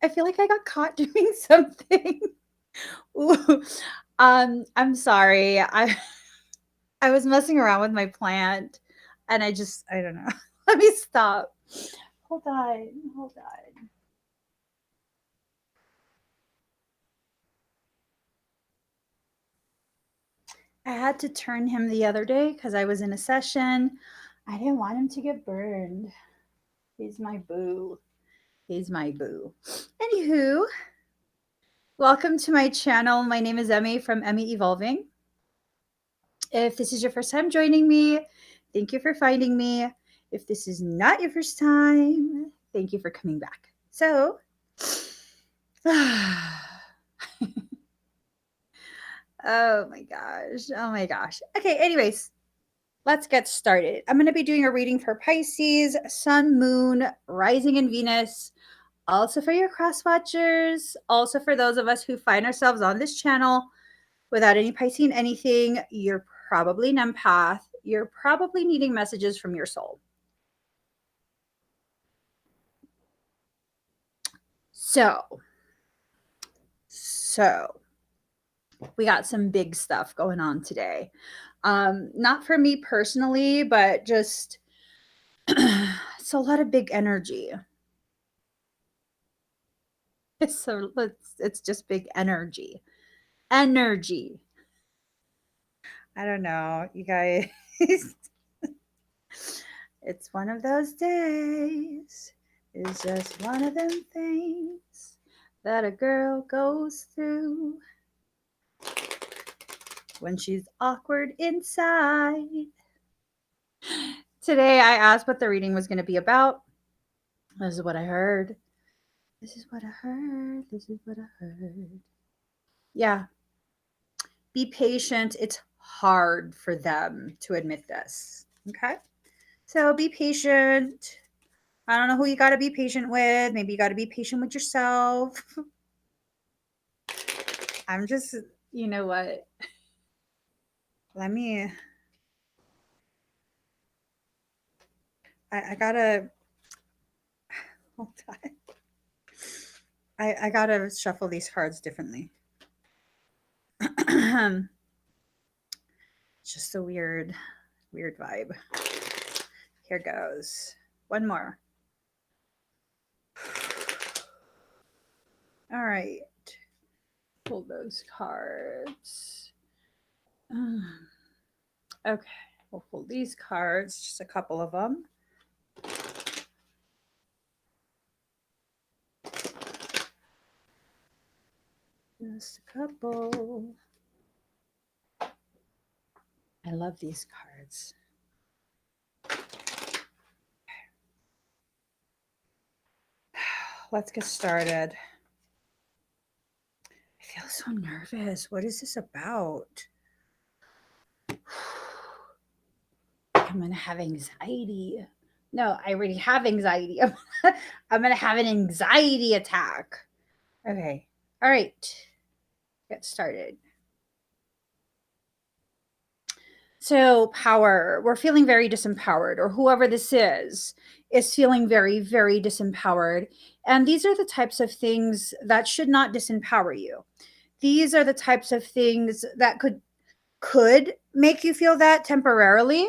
I feel like I got caught doing something. Ooh, I'm sorry. I was messing around with my plant and I don't know. Let me stop. Hold on. Hold on. I had to turn him the other day because I was in a session. I didn't want him to get burned. He's my boo. He's my boo. Anywho, welcome to my channel. My name is Emmy from Emmy Evolving. If this is your first time joining me, thank you for finding me. If this is not your first time, thank you for coming back. So, oh my gosh. Oh my gosh. Okay, anyways, let's get started. I'm going to be doing a reading for Pisces, Sun, Moon, Rising, and Venus. Also for your cross watchers. Also for those of us who find ourselves on this channel without any Piscean anything. You're probably an empath. You're probably needing messages from your soul. So we got some big stuff going on today. Not for me personally, but just it's a lot of big energy. It's just big energy. Energy. I don't know, you guys. It's one of those days. It's just one of them things that a girl goes through when she's awkward inside. Today I asked what the reading was going to be about. This is what I heard. This is what I heard. This is what I heard. Yeah. Be patient. It's hard for them to admit this. Okay. So be patient. I don't know who you got to be patient with. Maybe you got to be patient with yourself. I'm just, you know what? Let me, I gotta, hold on. I gotta shuffle these cards differently. It's just a weird vibe. Here goes. One more. All right. Pull those cards. Okay. We'll pull these cards, just a couple of them. Just a couple. I love these cards. Let's get started. I feel so nervous. What is this about? I'm going to have anxiety. No, I already have anxiety. I'm going to have an anxiety attack. Okay. All right. Get started. So, power. We're feeling very disempowered, or whoever this is feeling very, very disempowered. And these are the types of things that should not disempower you. These are the types of things that could make you feel that temporarily,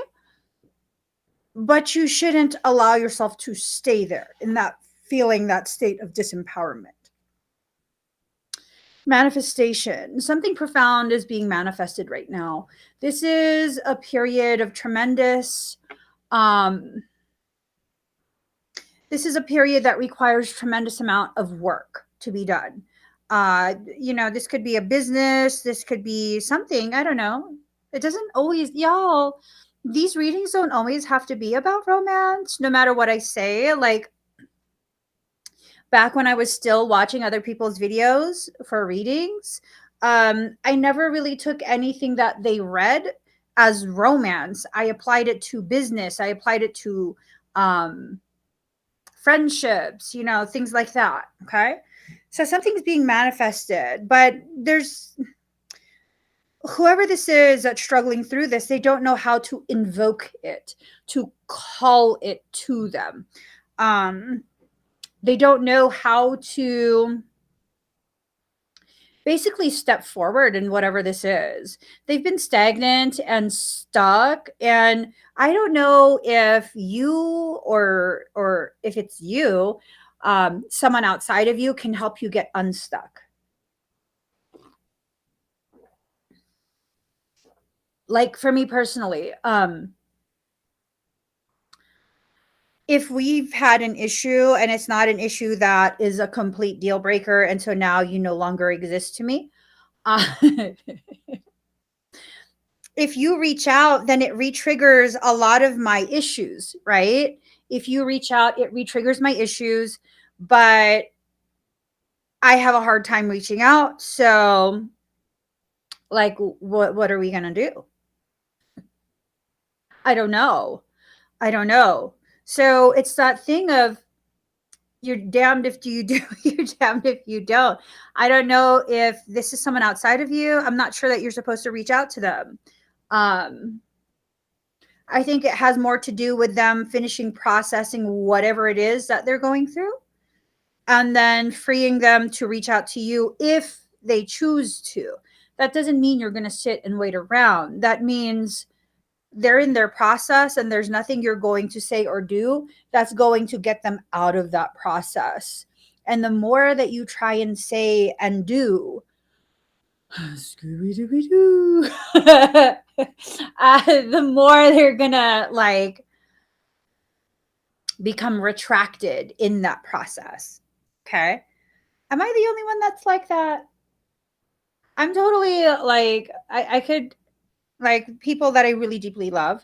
but you shouldn't allow yourself to stay there in that feeling, that state of disempowerment. Manifestation. Something profound is being manifested right now. This is a period of tremendous, this is a period that requires tremendous amount of work to be done. This could be a business, this could be something, I don't know. It doesn't always, y'all, these readings don't always have to be about romance, no matter what I say. Like, back when I was still watching other people's videos for readings, I never really took anything that they read as romance. I applied it to business. I applied it to friendships, things like that. Okay. So something's being manifested, but there's whoever this is that's struggling through this, they don't know how to invoke it, to call it to them. They don't know how to basically step forward in whatever this is. They've been stagnant and stuck, and I don't know if you or if it's you, someone outside of you can help you get unstuck. Like for me personally, if we've had an issue and it's not an issue that is a complete deal breaker, and so now you no longer exist to me, uh, if you reach out, then it re-triggers a lot of my issues, right? If you reach out, it re-triggers my issues, but I have a hard time reaching out. So, like, what are we gonna do? I don't know. I don't know. So it's that thing of you're damned if you do, you're damned if you don't. I don't know if this is someone outside of you. I'm not sure that you're supposed to reach out to them. Um, I think it has more to do with them finishing processing whatever it is that they're going through and then freeing them to reach out to you if they choose to. That doesn't mean you're going to sit and wait around. That means they're in their process and there's nothing you're going to say or do that's going to get them out of that process. And the more that you try and say and do, Scooby Dooby Doo, the more they're gonna like become retracted in that process. Okay. Am I the only one that's like that? I'm totally like, I could, like, people that I really deeply love.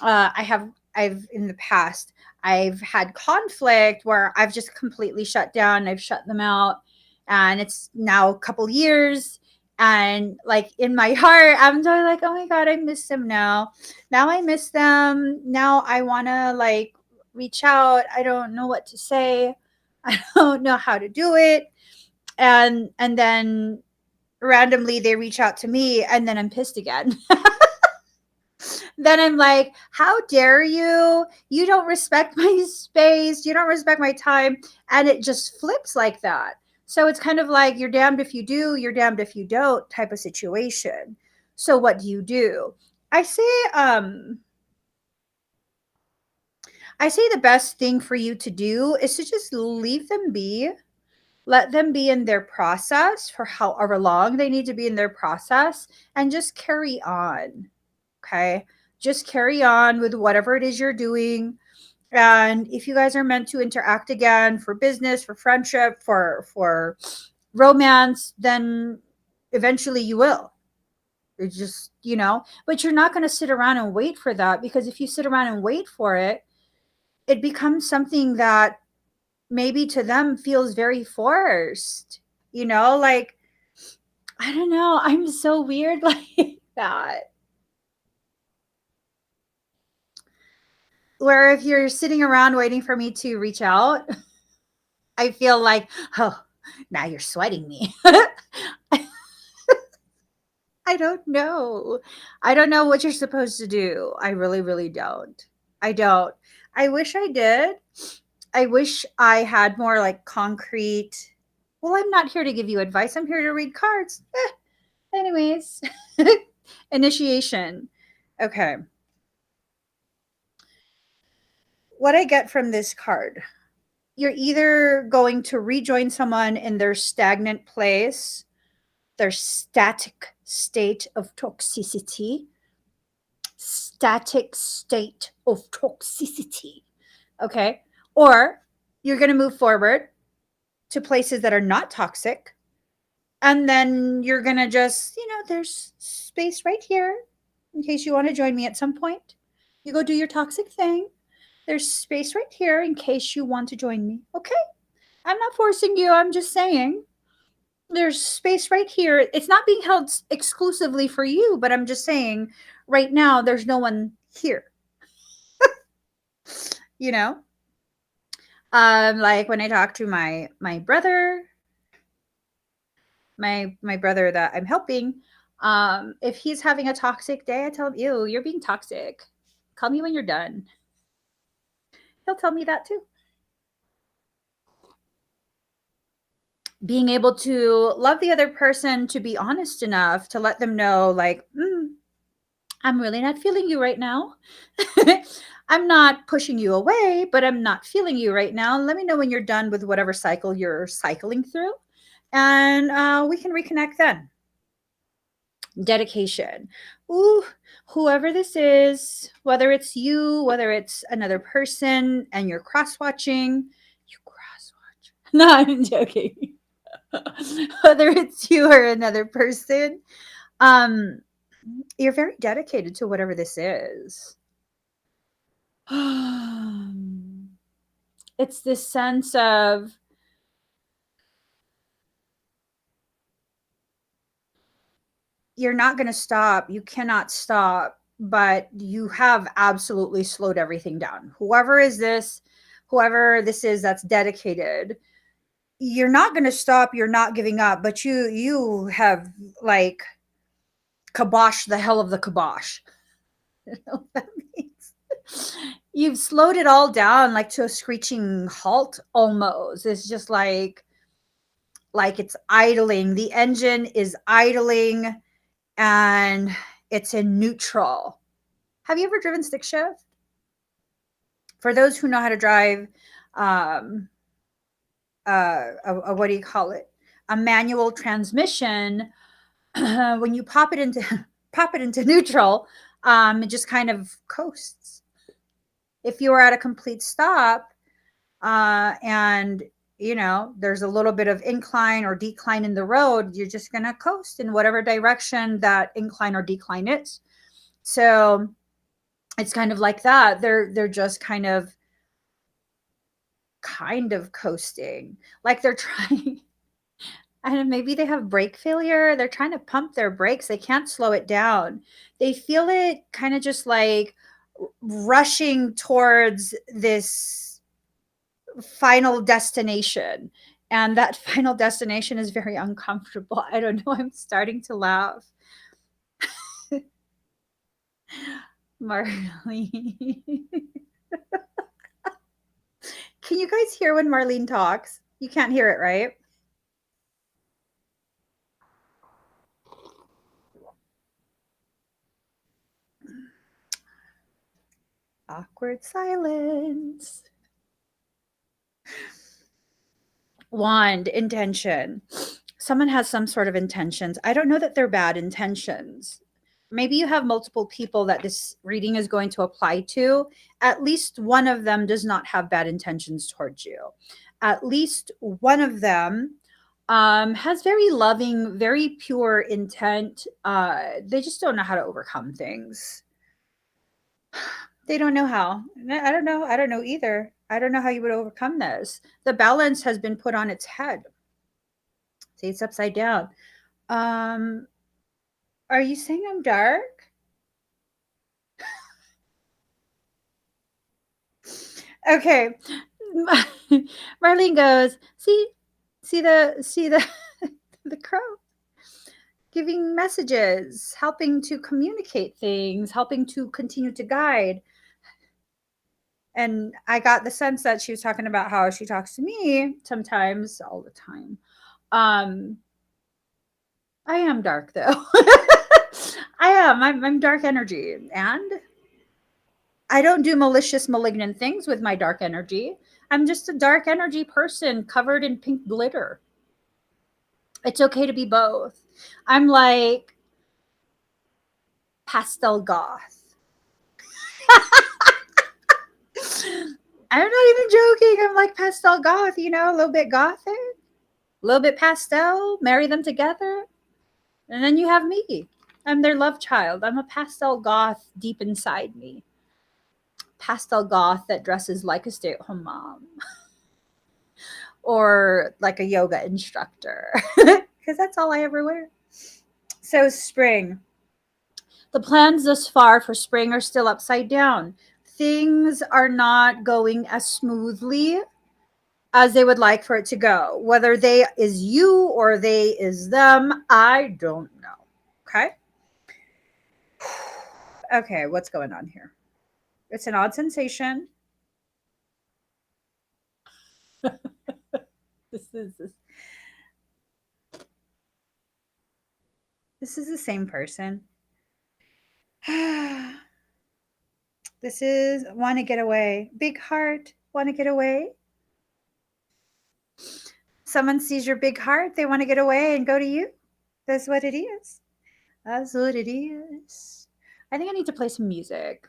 I've in the past, I've had conflict where I've just completely shut down, I've shut them out, and it's now a couple years. And like in my heart, I'm totally like, oh my God, I miss them now. Now I miss them. Now I want to like reach out. I don't know what to say. I don't know how to do it. And then randomly they reach out to me and then I'm pissed again. Then I'm like, how dare you? You don't respect my space. You don't respect my time. And it just flips like that. So it's kind of like you're damned if you do, you're damned if you don't type of situation. So what do? I say, I say the best thing for you to do is to just leave them be. Let them be in their process for however long they need to be in their process and just carry on. Okay. Just carry on with whatever it is you're doing. And if you guys are meant to interact again for business, for friendship, for romance, then eventually you will. It's just, but you're not going to sit around and wait for that, because if you sit around and wait for it, it becomes something that maybe to them feels very forced. Like, I don't know. I'm so weird like that. Where if you're sitting around waiting for me to reach out, I feel like, oh, now you're sweating me. I don't know. I don't know what you're supposed to do. I really, really don't. I don't. I wish I did. I wish I had more like concrete. Well, I'm not here to give you advice. I'm here to read cards. Anyways, initiation. Okay. What I get from this card, you're either going to rejoin someone in their stagnant place, their static state of toxicity, static state of toxicity. Okay. Or you're going to move forward to places that are not toxic. And then you're going to just, there's space right here in case you want to join me at some point. You go do your toxic thing. There's space right here in case you want to join me. Okay. I'm not forcing you. I'm just saying there's space right here. It's not being held exclusively for you, but I'm just saying right now there's no one here. you know? Like when I talk to my brother, my brother that I'm helping, if he's having a toxic day, I tell him, ew, you're being toxic. Call me when you're done. He'll tell me that too. being able to love the other person, to be honest enough to let them know, like, I'm really not feeling you right now. I'm not pushing you away, but I'm not feeling you right now. Let me know when you're done with whatever cycle you're cycling through, and we can reconnect then. Dedication. Ooh, whoever this is, whether it's you, whether it's another person, and you're cross watching, you cross watch. No, I'm joking. Whether it's you or another person, um, you're very dedicated to whatever this is. It's this sense of you're not going to stop. You cannot stop, but you have absolutely slowed everything down. Whoever this is that's dedicated, you're not going to stop. You're not giving up, but you have like kibosh the hell of the kibosh. You know what that means? You've slowed it all down like to a screeching halt almost. It's just like it's idling. The engine is idling and it's in neutral. Have you ever driven stick shift? For those who know how to drive, um, what do you call it? A manual transmission. When you pop it into pop it into neutral, it just kind of coasts. If you are at a complete stop, and there's a little bit of incline or decline in the road, you're just going to coast in whatever direction that incline or decline is. So it's kind of like that. They're just kind of coasting, like they're trying. And maybe they have brake failure. They're trying to pump their brakes. They can't slow it down. They feel it kind of just like rushing towards this final destination. And that final destination is very uncomfortable. I don't know. I'm starting to laugh. Marlene. Can you guys hear when Marlene talks? You can't hear it, right? Awkward silence. Wand, intention. Someone has some sort of intentions. I don't know that they're bad intentions. Maybe you have multiple people that this reading is going to apply to. At least one of them does not have bad intentions towards you. At least one of them has very loving, very pure intent. They just don't know how to overcome things. They don't know how. I don't know. I don't know either. I don't know how you would overcome this. The balance has been put on its head. See, it's upside down. Um, are you saying I'm dark? Okay. Marlene goes, see the the crow giving messages, helping to communicate things, helping to continue to guide. And I got the sense that she was talking about how she talks to me sometimes, all the time. Um, I am dark though. I am. I'm dark energy, and I don't do malicious, malignant things with my dark energy. I'm just a dark energy person covered in pink glitter. It's okay to be both. I'm like pastel goth. I'm not even joking. I'm like pastel goth, a little bit gothic, a little bit pastel, marry them together. And then you have me. I'm their love child. I'm a pastel goth deep inside me. Pastel goth that dresses like a stay at home mom or like a yoga instructor because that's all I ever wear. So, spring. The plans thus far for spring are still upside down. Things are not going as smoothly as they would like for it to go. Whether they is you or they is them, I don't know. Okay. Okay, what's going on here? It's an odd sensation. This is this. This is the same person. This is want to get away. Big heart, want to get away. Someone sees your big heart, they want to get away and go to you. That's what it is. That's what it is. I think I need to play some music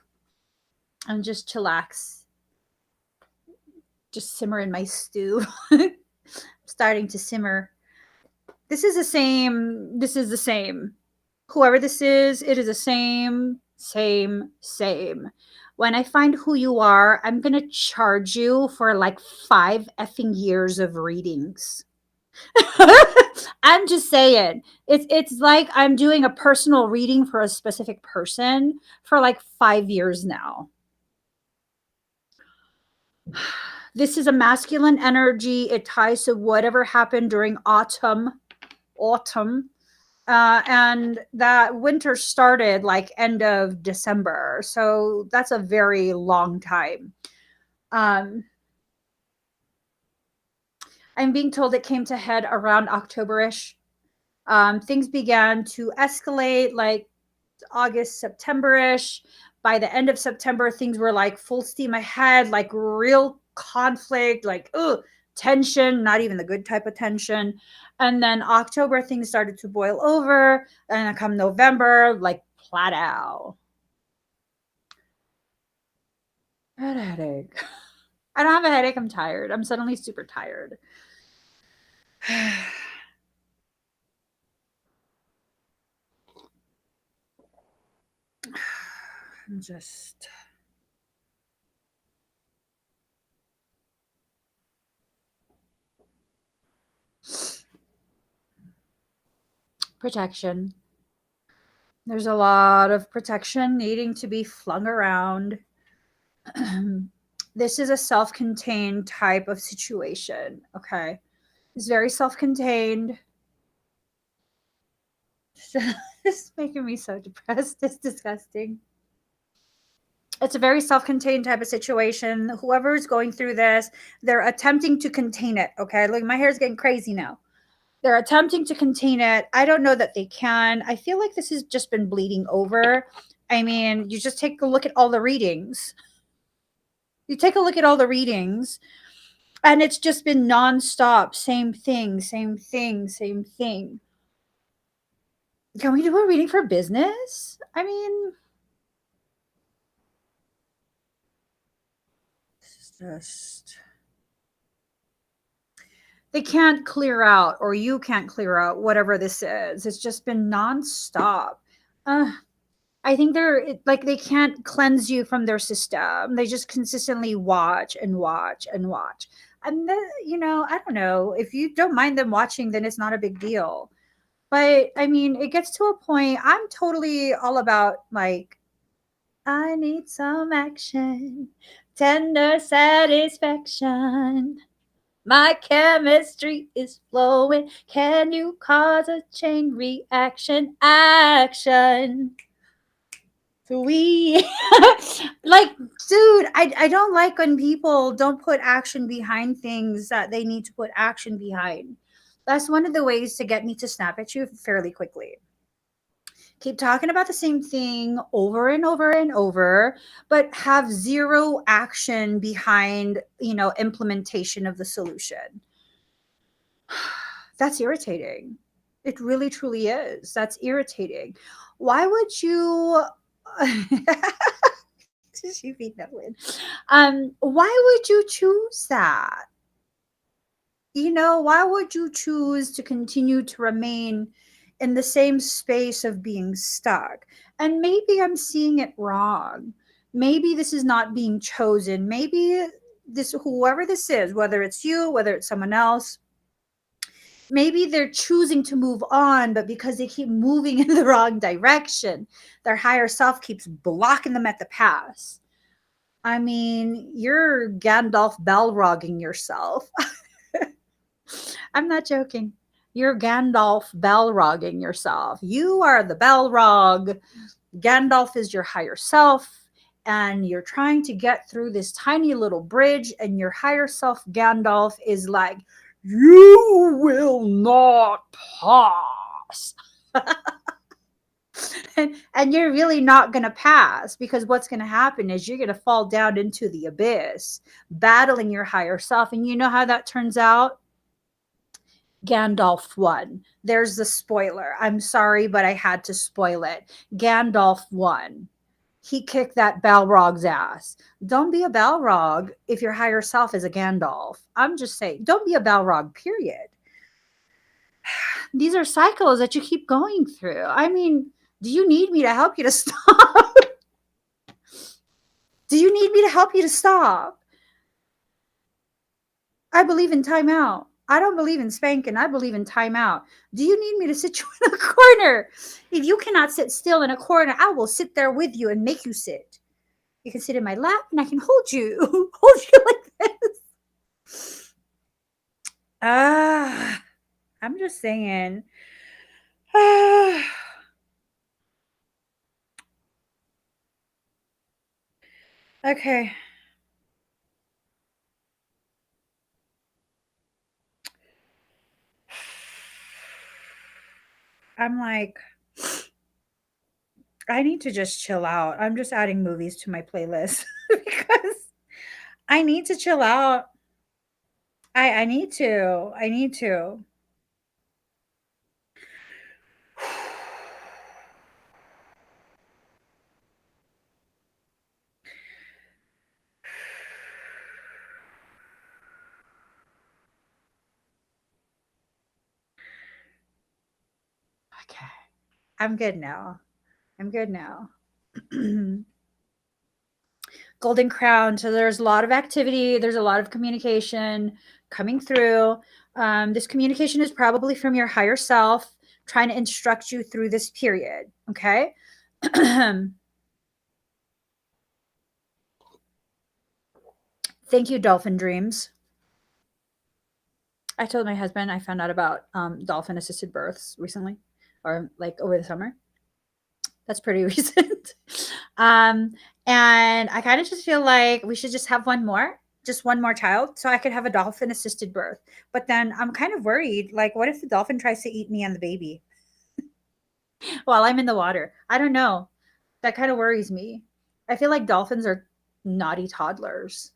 and just chillax, just simmer in my stew. Starting to simmer. This is the same. This is the same. Whoever this is, it is the same, same, same. When I find who you are, I'm going to charge you for like 5 effing years of readings. I'm just saying. It's like I'm doing a personal reading for a specific person for like 5 years now. This is a masculine energy. It ties to whatever happened during autumn, and that winter started like end of December, so that's a very long time. um I'm being told it came to head around Octoberish. Things began to escalate like August, September-ish. By the end of September, things were like full steam ahead, like real conflict, like tension, not even the good type of tension. And then October, things started to boil over. And then come November, like flat out. I had a headache. I don't have a headache. I'm tired. I'm suddenly super tired. I'm just protection. There's a lot of protection needing to be flung around. This is a self contained type of situation. Okay. It's very self contained. It's making me so depressed. It's disgusting. It's a very self contained type of situation. Whoever is going through this, they're attempting to contain it. Okay. Like my hair is getting crazy now. They're attempting to contain it. I don't know that they can. I feel like this has just been bleeding over. I mean, you just take a look at all the readings. You take a look at all the readings, and it's just been nonstop. Same thing, same thing, same thing. Can we do a reading for business? I mean, it's just. They can't clear out, or you can't clear out whatever this is. It's just been nonstop. I think like they can't cleanse you from their system. They just consistently watch and watch and watch. And then, I don't know. If you don't mind them watching, then it's not a big deal. But I mean, it gets to a point. I'm totally all about like, I need some action, tender satisfaction. My chemistry is flowing. Can you cause a chain reaction? Action. We like, dude, I don't like when people don't put action behind things that they need to put action behind. That's one of the ways to get me to snap at you fairly quickly. Keep talking about the same thing over and over and over, but have zero action behind, implementation of the solution. That's irritating. It really truly is. That's irritating. Why would you you be knowing? Why would you choose that? Why would you choose to continue to remain in the same space of being stuck? And maybe I'm seeing it wrong. Maybe this is not being chosen. Maybe this, whoever this is, whether it's you, whether it's someone else, maybe they're choosing to move on, but because they keep moving in the wrong direction, their higher self keeps blocking them at the pass. I mean, you're Gandalf Balrogging yourself. I'm not joking. You're Gandalf Balrogging yourself. You are the Balrog. Gandalf is your higher self, and you're trying to get through this tiny little bridge, and your higher self, Gandalf, is like, you will not pass. And you're really not going to pass, because what's going to happen is you're going to fall down into the abyss, battling your higher self. And you know how that turns out? Gandalf won. There's the spoiler. I'm sorry, but I had to spoil it. Gandalf won. He kicked that Balrog's ass. Don't be a Balrog if your higher self is a Gandalf. I'm just saying, don't be a Balrog, period. These are cycles that you keep going through. I mean, do you need me to help you to stop? Do you need me to help you to stop? I believe in timeout. I don't believe in spanking. I believe in timeout. Do you need me to sit you in a corner? If you cannot sit still in a corner, I will sit there with you and make you sit. You can sit in my lap and I can hold you, hold you like this. Ah, I'm just saying. Ah. Okay. I'm like, I need to just chill out. I'm just adding movies to my playlist because I need to chill out. I need to. I need to. Okay. I'm good now. I'm good now. Golden Crown. So there's a lot of activity, there's a lot of communication coming through. This communication is probably from your higher self trying to instruct you through this period. Okay. Thank you, Dolphin Dreams. I told my husband I found out about dolphin assisted births recently, or like over the summer. That's pretty recent. um, and I kind of just feel like we should just have one more, just one more child, so I could have a dolphin assisted birth. But then I'm kind of worried, like, what if the dolphin tries to eat me and the baby while I'm in the water? I don't know. That kind of worries me. I feel like dolphins are naughty toddlers.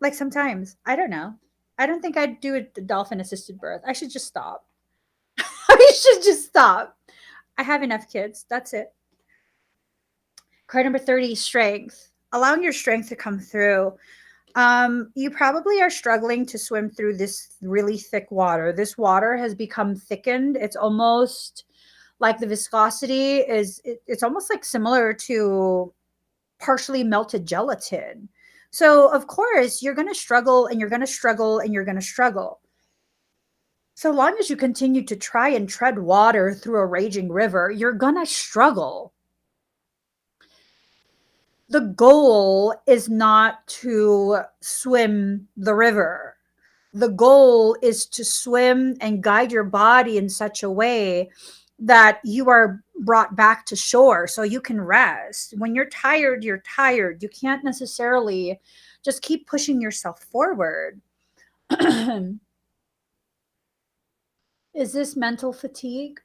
Like sometimes. I don't know. I don't think I'd do a dolphin assisted birth. I should just stop. I should just stop. I have enough kids. That's it. Card number 30, strength. Allowing your strength to come through. You probably are struggling to swim through this really thick water. This water has become thickened. It's almost like the viscosity it's almost like similar to partially melted gelatin. So, of course, you're going to struggle and you're going to struggle and you're going to struggle. So long as you continue to try and tread water through a raging river, you're going to struggle. The goal is not to swim the river. The goal is to swim and guide your body in such a way that you are brought back to shore so you can rest. When you're tired, you're tired. You can't necessarily just keep pushing yourself forward. Is this mental fatigue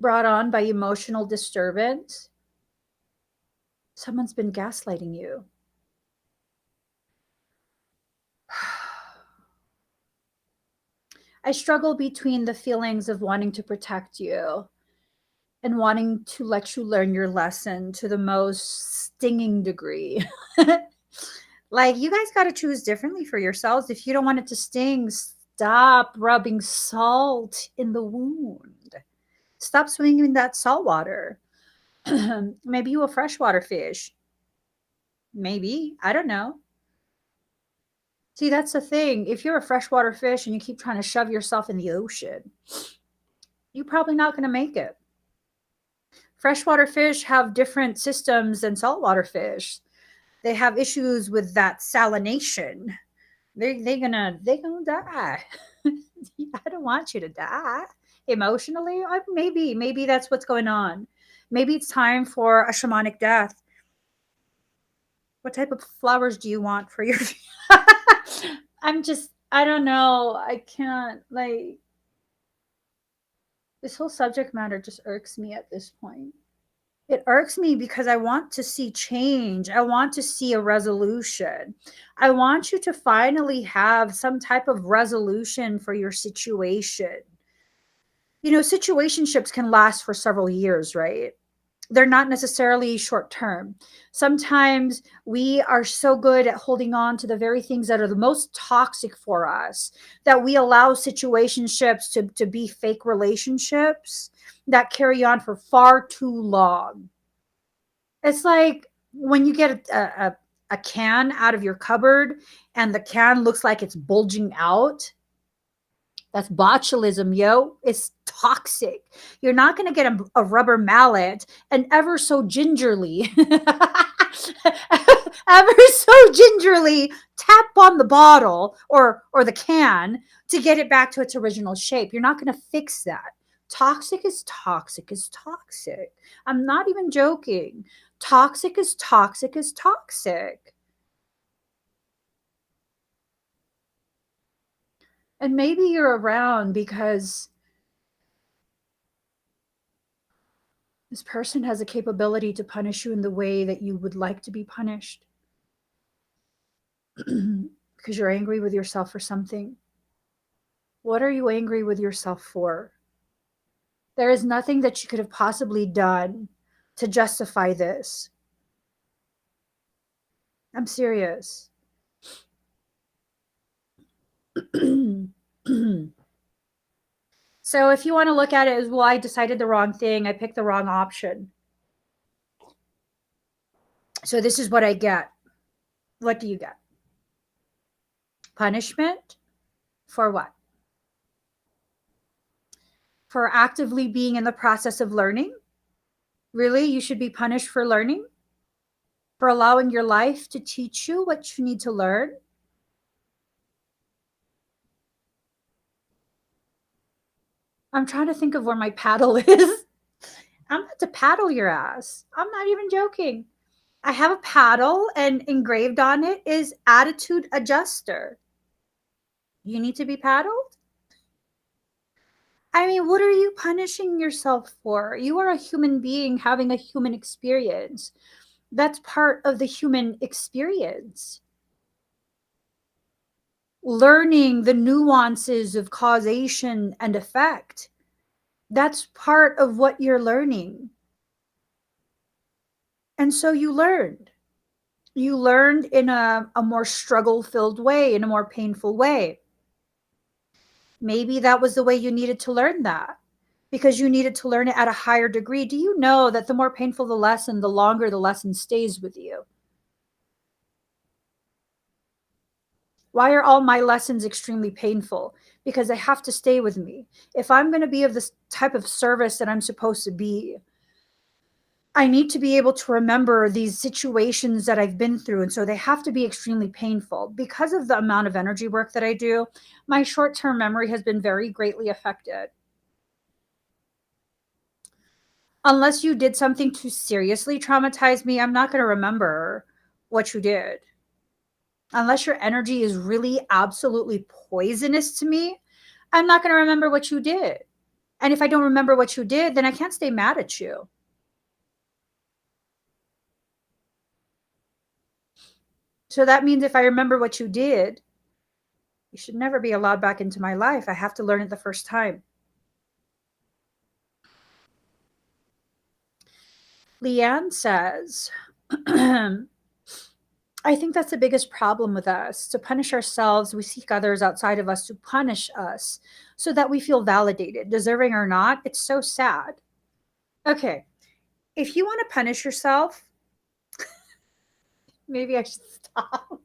brought on by emotional disturbance? Someone's been gaslighting you. I struggle between the feelings of wanting to protect you and wanting to let you learn your lesson to the most stinging degree. Like, you guys got to choose differently for yourselves. If you don't want it to sting, stop rubbing salt in the wound. Stop swimming in that salt water. Maybe you a freshwater fish. Maybe. I don't know. See, that's the thing. If you're a freshwater fish and you keep trying to shove yourself in the ocean, you're probably not going to make it. Freshwater fish have different systems than saltwater fish. They have issues with that salination. They gonna die. I don't want you to die emotionally. Maybe that's what's going on. Maybe it's time for a shamanic death. What type of flowers do you want for your? I don't know. I can't, like, This whole subject matter just irks me at this point. It irks me because I want to see change. I want to see a resolution. I want you to finally have some type of resolution for your situation. Situationships can last for several years, right? They're not necessarily short term. Sometimes we are so good at holding on to the very things that are the most toxic for us that we allow situationships to be fake relationships that carry on for far too long. It's like when you get a can out of your cupboard and the can looks like it's bulging out. That's botulism, yo. It's toxic. You're not going to get a rubber mallet and ever so gingerly, ever so gingerly tap on the bottle or the can to get it back to its original shape. You're not going to fix that. Toxic is toxic is toxic. I'm not even joking. Toxic is toxic is toxic. And maybe you're around because this person has a capability to punish you in the way that you would like to be punished because you're angry with yourself for something. What are you angry with yourself for? There is nothing that you could have possibly done to justify this. I'm serious. So if you want to look at it as, well, I decided the wrong thing, I picked the wrong option. So this is what I get. What do you get? Punishment for what? For actively being in the process of learning? Really? You should be punished for learning? For allowing your life to teach you what you need to learn? I'm trying to think of where my paddle is. I'm about to paddle your ass. I'm not even joking. I have a paddle and engraved on it is attitude adjuster. You need to be paddled? I mean, what are you punishing yourself for? You are a human being having a human experience. That's part of the human experience. Learning the nuances of causation and effect. That's part of what you're learning. And so you learned. You learned in a more struggle filled way, in a more painful way. Maybe that was the way you needed to learn that because you needed to learn it at a higher degree. Do you know that the more painful the lesson, the longer the lesson stays with you? Why are all my lessons extremely painful? Because they have to stay with me. If I'm going to be of this type of service that I'm supposed to be, I need to be able to remember these situations that I've been through. And so they have to be extremely painful. Because of the amount of energy work that I do, my short-term memory has been very greatly affected. Unless you did something to seriously traumatize me, I'm not going to remember what you did. Unless your energy is really absolutely poisonous to me, I'm not going to remember what you did. And if I don't remember what you did, then I can't stay mad at you. So that means if I remember what you did, you should never be allowed back into my life. I have to learn it the first time. Leanne says, I think that's the biggest problem with us. To punish ourselves, we seek others outside of us to punish us so that we feel validated, deserving or not. It's so sad. Okay, if you want to punish yourself, maybe I should stop.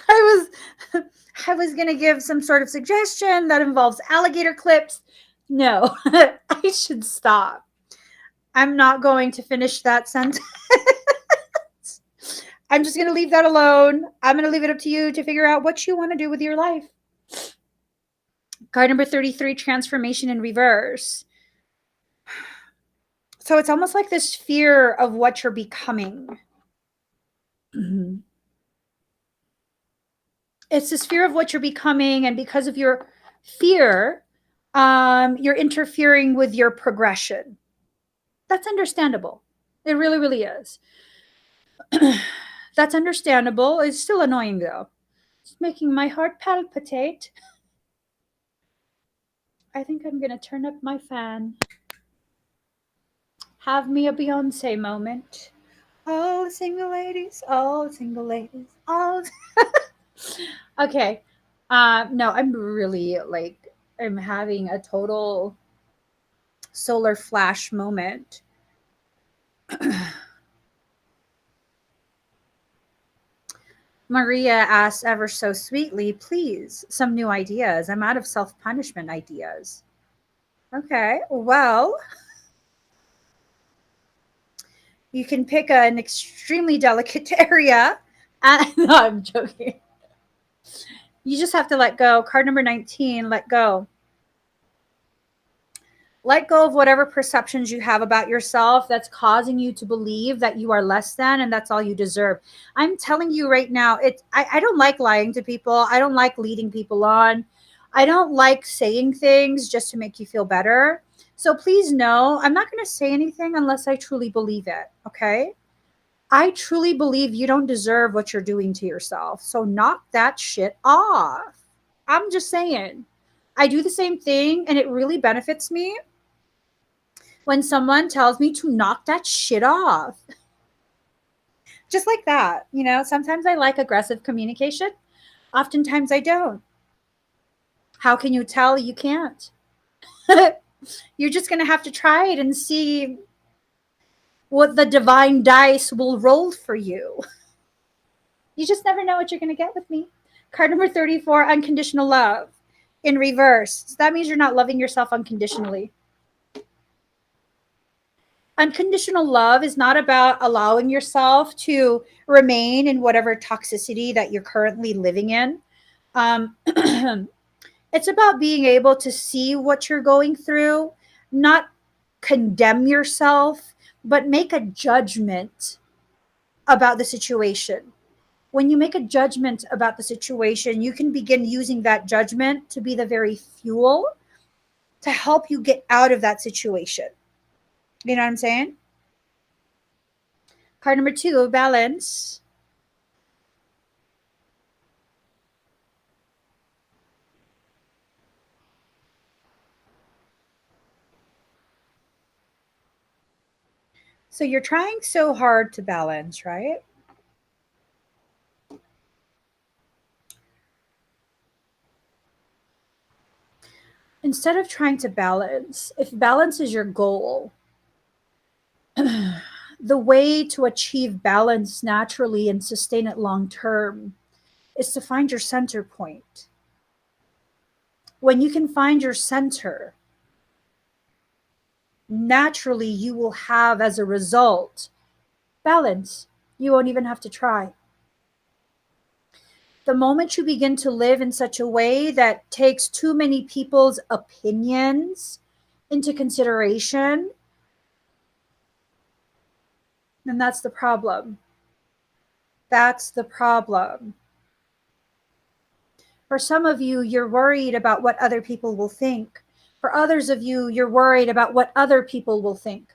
I was I was going to give some sort of suggestion that involves alligator clips. No, I should stop. I'm not going to finish that sentence. I'm just going to leave that alone. I'm going to leave it up to you to figure out what you want to do with your life. Card number 33, transformation in reverse. So it's almost like this fear of what you're becoming. Mm-hmm. It's this fear of what you're becoming. And because of your fear You're interfering with your progression. That's understandable. It really, really is. That's understandable. It's still annoying though. It's making my heart palpitate. I think I'm gonna turn up my fan. Have me a Beyonce moment. All the single ladies, all the single ladies, all. Okay. No, I'm really like I'm having a total solar flash moment. Maria asks ever so sweetly, please, some new ideas. I'm out of self punishment ideas. Okay, well, you can pick an extremely delicate area. No, I'm joking. You just have to let go. Card number 19, let go. Let go of whatever perceptions you have about yourself that's causing you to believe that you are less than and that's all you deserve. I'm telling you right now, I don't like lying to people. I don't like leading people on. I don't like saying things just to make you feel better. So please know, I'm not going to say anything unless I truly believe it. Okay. I truly believe you don't deserve what you're doing to yourself. So knock that shit off. I'm just saying. I do the same thing and it really benefits me when someone tells me to knock that shit off. Just like that. Sometimes I like aggressive communication. Oftentimes I don't. How can you tell? You can't. You're just going to have to try it and see what the divine dice will roll for you. You just never know what you're going to get with me. Card number 34, unconditional love in reverse. So that means you're not loving yourself unconditionally. Unconditional love is not about allowing yourself to remain in whatever toxicity that you're currently living in. It's about being able to see what you're going through, not condemn yourself, but make a judgment about the situation. When you make a judgment about the situation, you can begin using that judgment to be the very fuel to help you get out of that situation. You know what I'm saying? Card number 2, balance. So you're trying so hard to balance, right? Instead of trying to balance, if balance is your goal, the way to achieve balance naturally and sustain it long term is to find your center point. When you can find your center, naturally you will have as a result balance. You won't even have to try. The moment you begin to live in such a way that takes too many people's opinions into consideration, then that's the problem. That's the problem. For some of you, you're worried about what other people will think. For others of you, you're worried about what other people will think.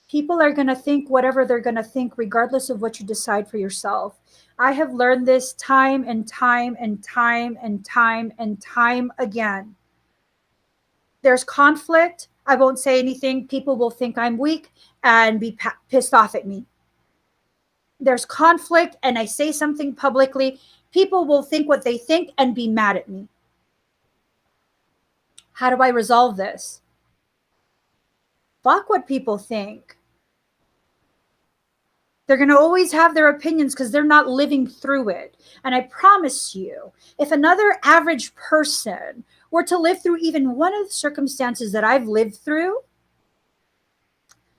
People are going to think whatever they're going to think, regardless of what you decide for yourself. I have learned this time and time and time and time and time again. There's conflict. I won't say anything. People will think I'm weak and be pissed off at me. There's conflict and I say something publicly. People will think what they think and be mad at me. How do I resolve this? Fuck what people think. They're going to always have their opinions because they're not living through it. And I promise you, if another average person were to live through even one of the circumstances that I've lived through,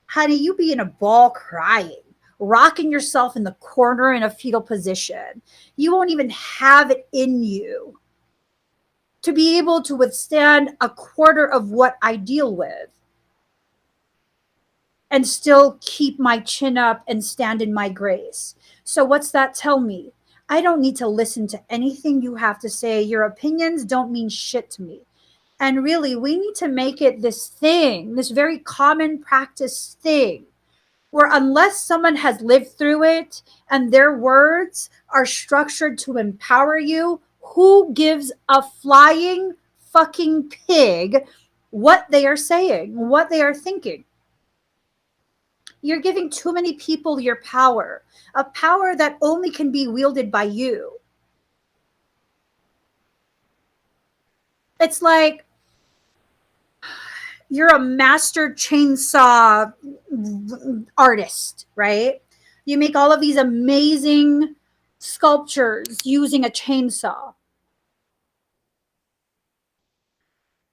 honey, you'd be in a ball crying, rocking yourself in the corner in a fetal position. You won't even have it in you to be able to withstand a quarter of what I deal with and still keep my chin up and stand in my grace. So what's that tell me? I don't need to listen to anything you have to say. Your opinions don't mean shit to me. And really, we need to make it this thing, this very common practice thing, where unless someone has lived through it and their words are structured to empower you, who gives a flying fucking pig what they are saying, what they are thinking? You're giving too many people your power, a power that only can be wielded by you. It's like you're a master chainsaw artist, right? You make all of these amazing sculptures using a chainsaw.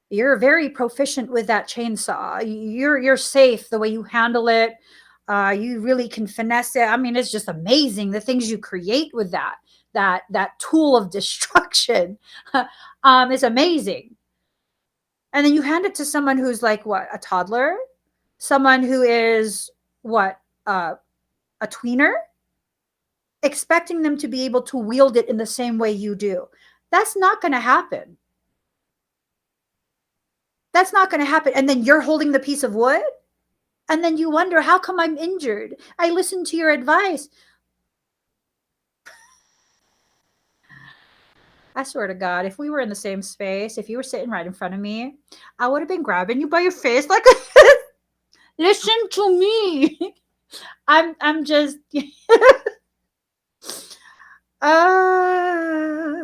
You're very proficient with that chainsaw. You're safe the way you handle it. You really can finesse it. I mean, it's just amazing the things you create with that tool of destruction. Is amazing. And then you hand it to someone who's like what, a toddler, someone who is what, a tweener, expecting them to be able to wield it in the same way you do. That's not going to happen. That's not going to happen. And then you're holding the piece of wood. And then you wonder, how come I'm injured? I listened to your advice. I swear to God, if we were in the same space, if you were sitting right in front of me, I would have been grabbing you by your face like, listen to me. I'm just uh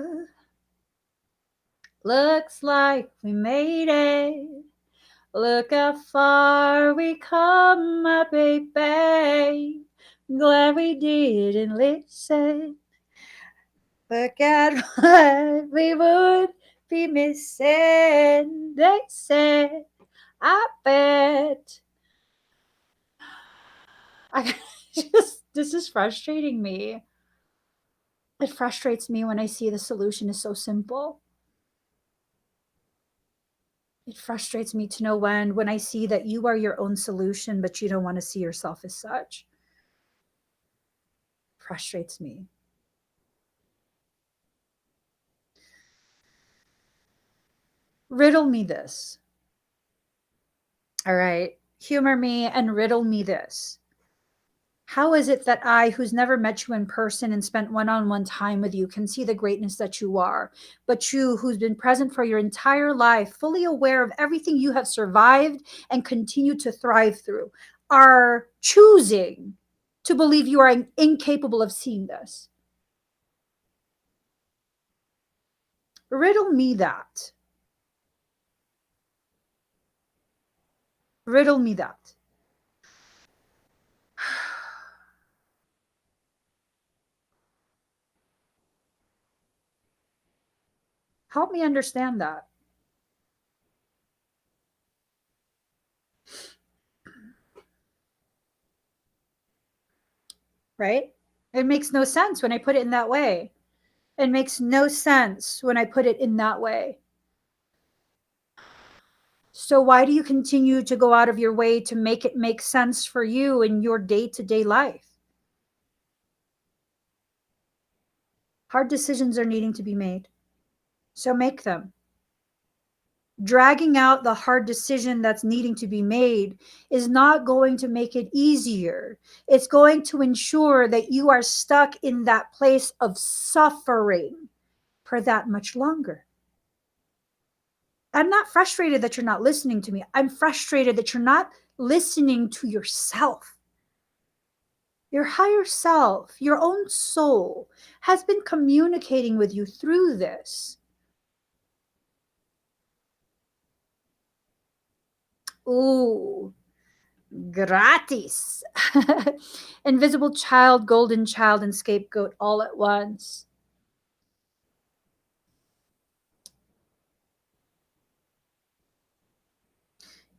looks like we made it. Look how far we come, my baby. Glad we didn't listen. Look at what we would be missing. They said, I bet. I just, this is frustrating me. It frustrates me when I see the solution is so simple. It frustrates me to know when I see that you are your own solution, but you don't want to see yourself as such. Frustrates me. Riddle me this. All right. Humor me and riddle me this. How is it that I, who's never met you in person and spent one on one time with you, can see the greatness that you are? But you, who's been present for your entire life, fully aware of everything you have survived and continue to thrive through, are choosing to believe you are incapable of seeing this? Riddle me that. Riddle me that. Help me understand that. Right? It makes no sense when I put it in that way. It makes no sense when I put it in that way. So why do you continue to go out of your way to make it make sense for you in your day-to-day life? Hard decisions are needing to be made. So make them. Dragging out the hard decision that's needing to be made is not going to make it easier. It's going to ensure that you are stuck in that place of suffering for that much longer. I'm not frustrated that you're not listening to me. I'm frustrated that you're not listening to yourself. Your higher self, your own soul, has been communicating with you through this. Ooh, gratis. Invisible child, golden child, and scapegoat all at once.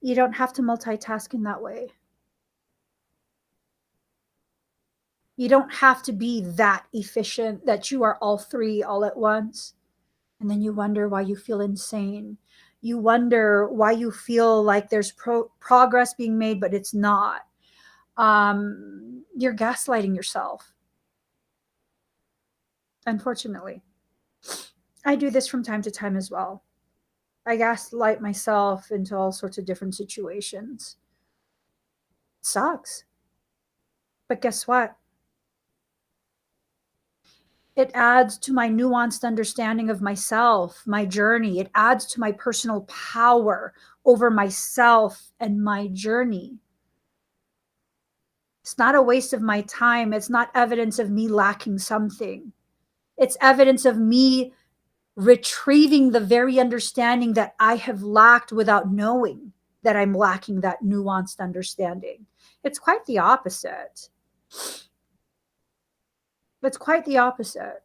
You don't have to multitask in that way. You don't have to be that efficient that you are all three all at once. And then you wonder why you feel insane. You wonder why you feel like there's progress being made, but it's not. You're gaslighting yourself. Unfortunately, I do this from time to time as well. I gaslight myself into all sorts of different situations. It sucks. But guess what? It adds to my nuanced understanding of myself, my journey. It adds to my personal power over myself and my journey. It's not a waste of my time. It's not evidence of me lacking something. It's evidence of me retrieving the very understanding that I have lacked without knowing that I'm lacking that nuanced understanding. It's quite the opposite. It's quite the opposite.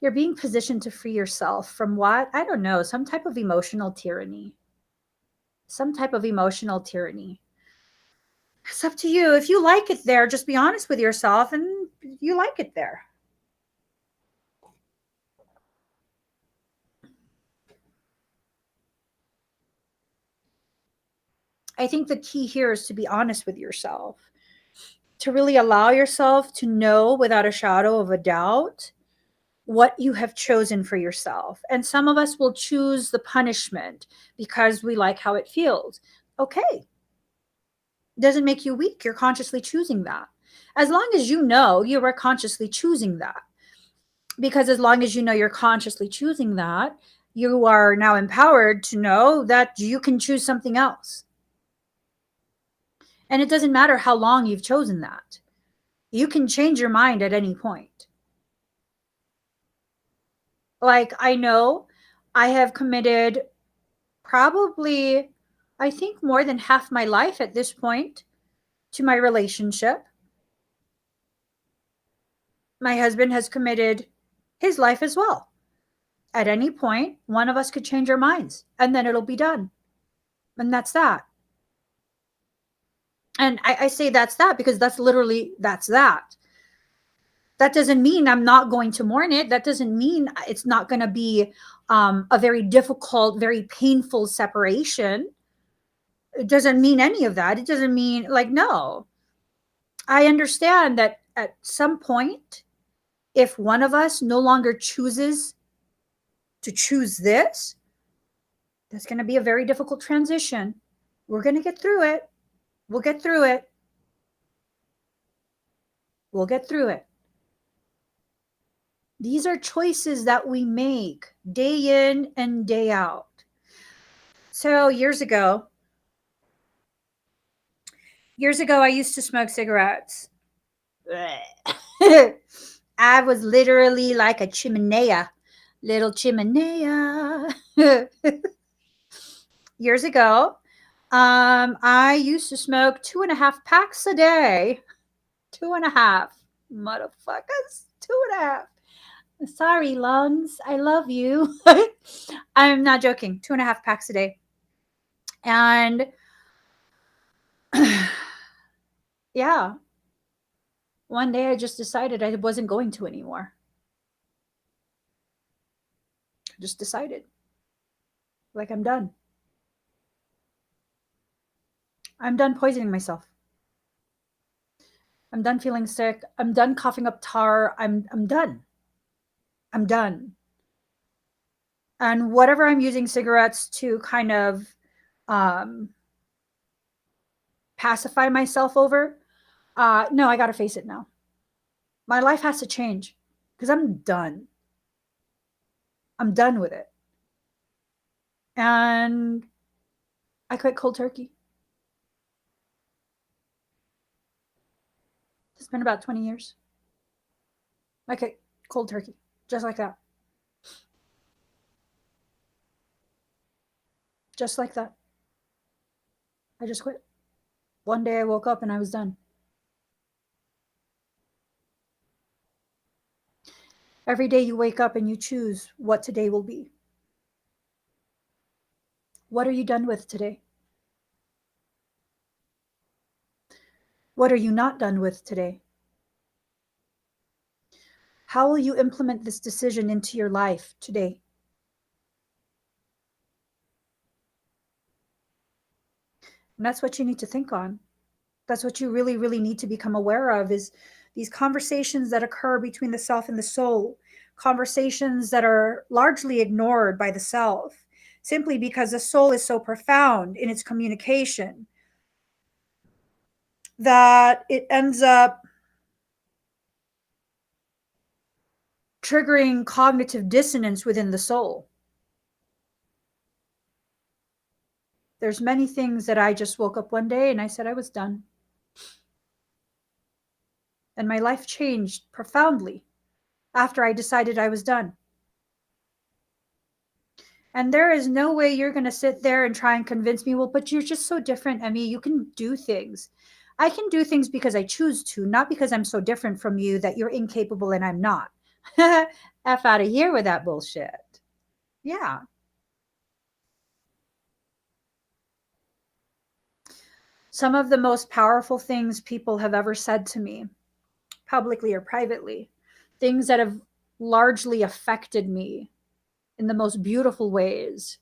You're being positioned to free yourself from what? I don't know, some type of emotional tyranny. Some type of emotional tyranny. It's up to you. If you like it there, just be honest with yourself and you like it there. I think the key here is to be honest with yourself, to really allow yourself to know without a shadow of a doubt what you have chosen for yourself. And some of us will choose the punishment because we like how it feels. Okay. Doesn't make you weak. You're consciously choosing that. As long as you know you are consciously choosing that. Because as long as you know you're consciously choosing that, you are now empowered to know that you can choose something else. And it doesn't matter how long you've chosen that. You can change your mind at any point. Like, I know I have committed probably, I think, more than half my life at this point to my relationship. My husband has committed his life as well. At any point, one of us could change our minds and then it'll be done. And that's that. And I say that's that because that's literally, that's that. That doesn't mean I'm not going to mourn it. That doesn't mean it's not going to be a very difficult, very painful separation. It doesn't mean any of that. It doesn't mean, like, no. I understand that at some point, if one of us no longer chooses to choose this, that's going to be a very difficult transition. We're going to get through it. We'll get through it. We'll get through it. These are choices that we make day in and day out. So years ago, I used to smoke cigarettes. I was literally like a chimenea, little chimenea. Years ago, I used to smoke 2.5 packs a day. 2.5, motherfuckers, 2.5. Sorry, lungs. I love you. I'm not joking. 2.5 packs a day. And yeah, one day I just decided I wasn't going to anymore. I just decided, like, I'm done. I'm done poisoning myself. I'm done feeling sick. I'm done coughing up tar. I'm done. I'm done. And whatever I'm using cigarettes to kind of um, pacify myself over, no, I got to face it now. My life has to change because I'm done. I'm done with it. And I quit cold turkey. It's been about 20 years. I quit cold turkey, just like that. Just like that. I just quit. One day I woke up and I was done. Every day you wake up and you choose what today will be. What are you done with today? What are you not done with today? How will you implement this decision into your life today? And that's what you need to think on. That's what you really, really need to become aware of is these conversations that occur between the self and the soul, conversations that are largely ignored by the self, simply because the soul is so profound in its communication that it ends up triggering cognitive dissonance within the soul. There's many things that I just woke up one day and I said I was done. And my life changed profoundly after I decided I was done. And there is no way you're going to sit there and try and convince me, well, but you're just so different, Emmy. You can do things. I can do things because I choose to, not because I'm so different from you that you're incapable and I'm not. F out of here with that bullshit. Yeah. Some of the most powerful things people have ever said to me, publicly or privately, things that have largely affected me in the most beautiful ways.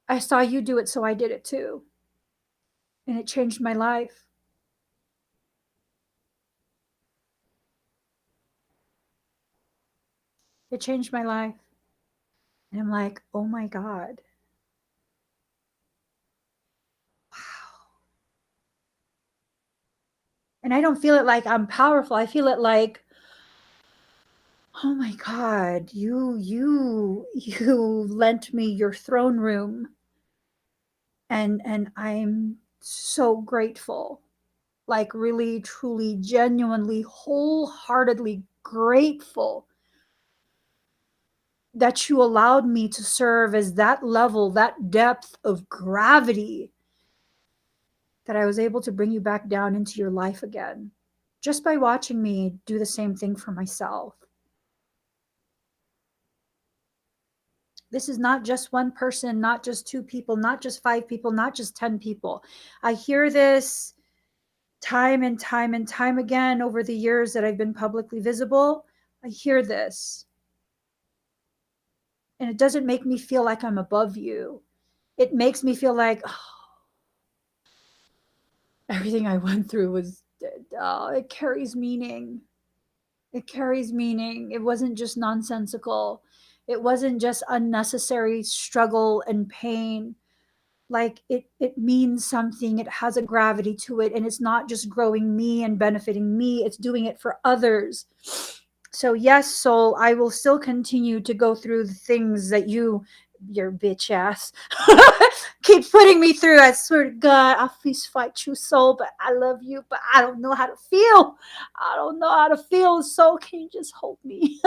I saw you do it, so I did it too. And it changed my life. It changed my life. And I'm like, oh my God. Wow. And I don't feel it like I'm powerful. I feel it like, oh my God, you lent me your throne room. And I'm so grateful. Like really, truly, genuinely, wholeheartedly grateful that you allowed me to serve as that level, that depth of gravity, that I was able to bring you back down into your life again just by watching me do the same thing for myself. This is not just one person, not just two people, not just five people, not just 10 people. I hear this time and time and time again over the years that I've been publicly visible. I hear this. And it doesn't make me feel like I'm above you. It makes me feel like, oh, everything I went through was, it carries meaning. It carries meaning. It wasn't just nonsensical. It wasn't just unnecessary struggle and pain. Like it means something. It has a gravity to it. And it's not just growing me and benefiting me, it's doing it for others. So, yes, soul, I will still continue to go through the things that your bitch ass, keep putting me through. I swear to God, I'll fist fight you, soul, but I love you, but I don't know how to feel. I don't know how to feel, soul. Can you just hold me?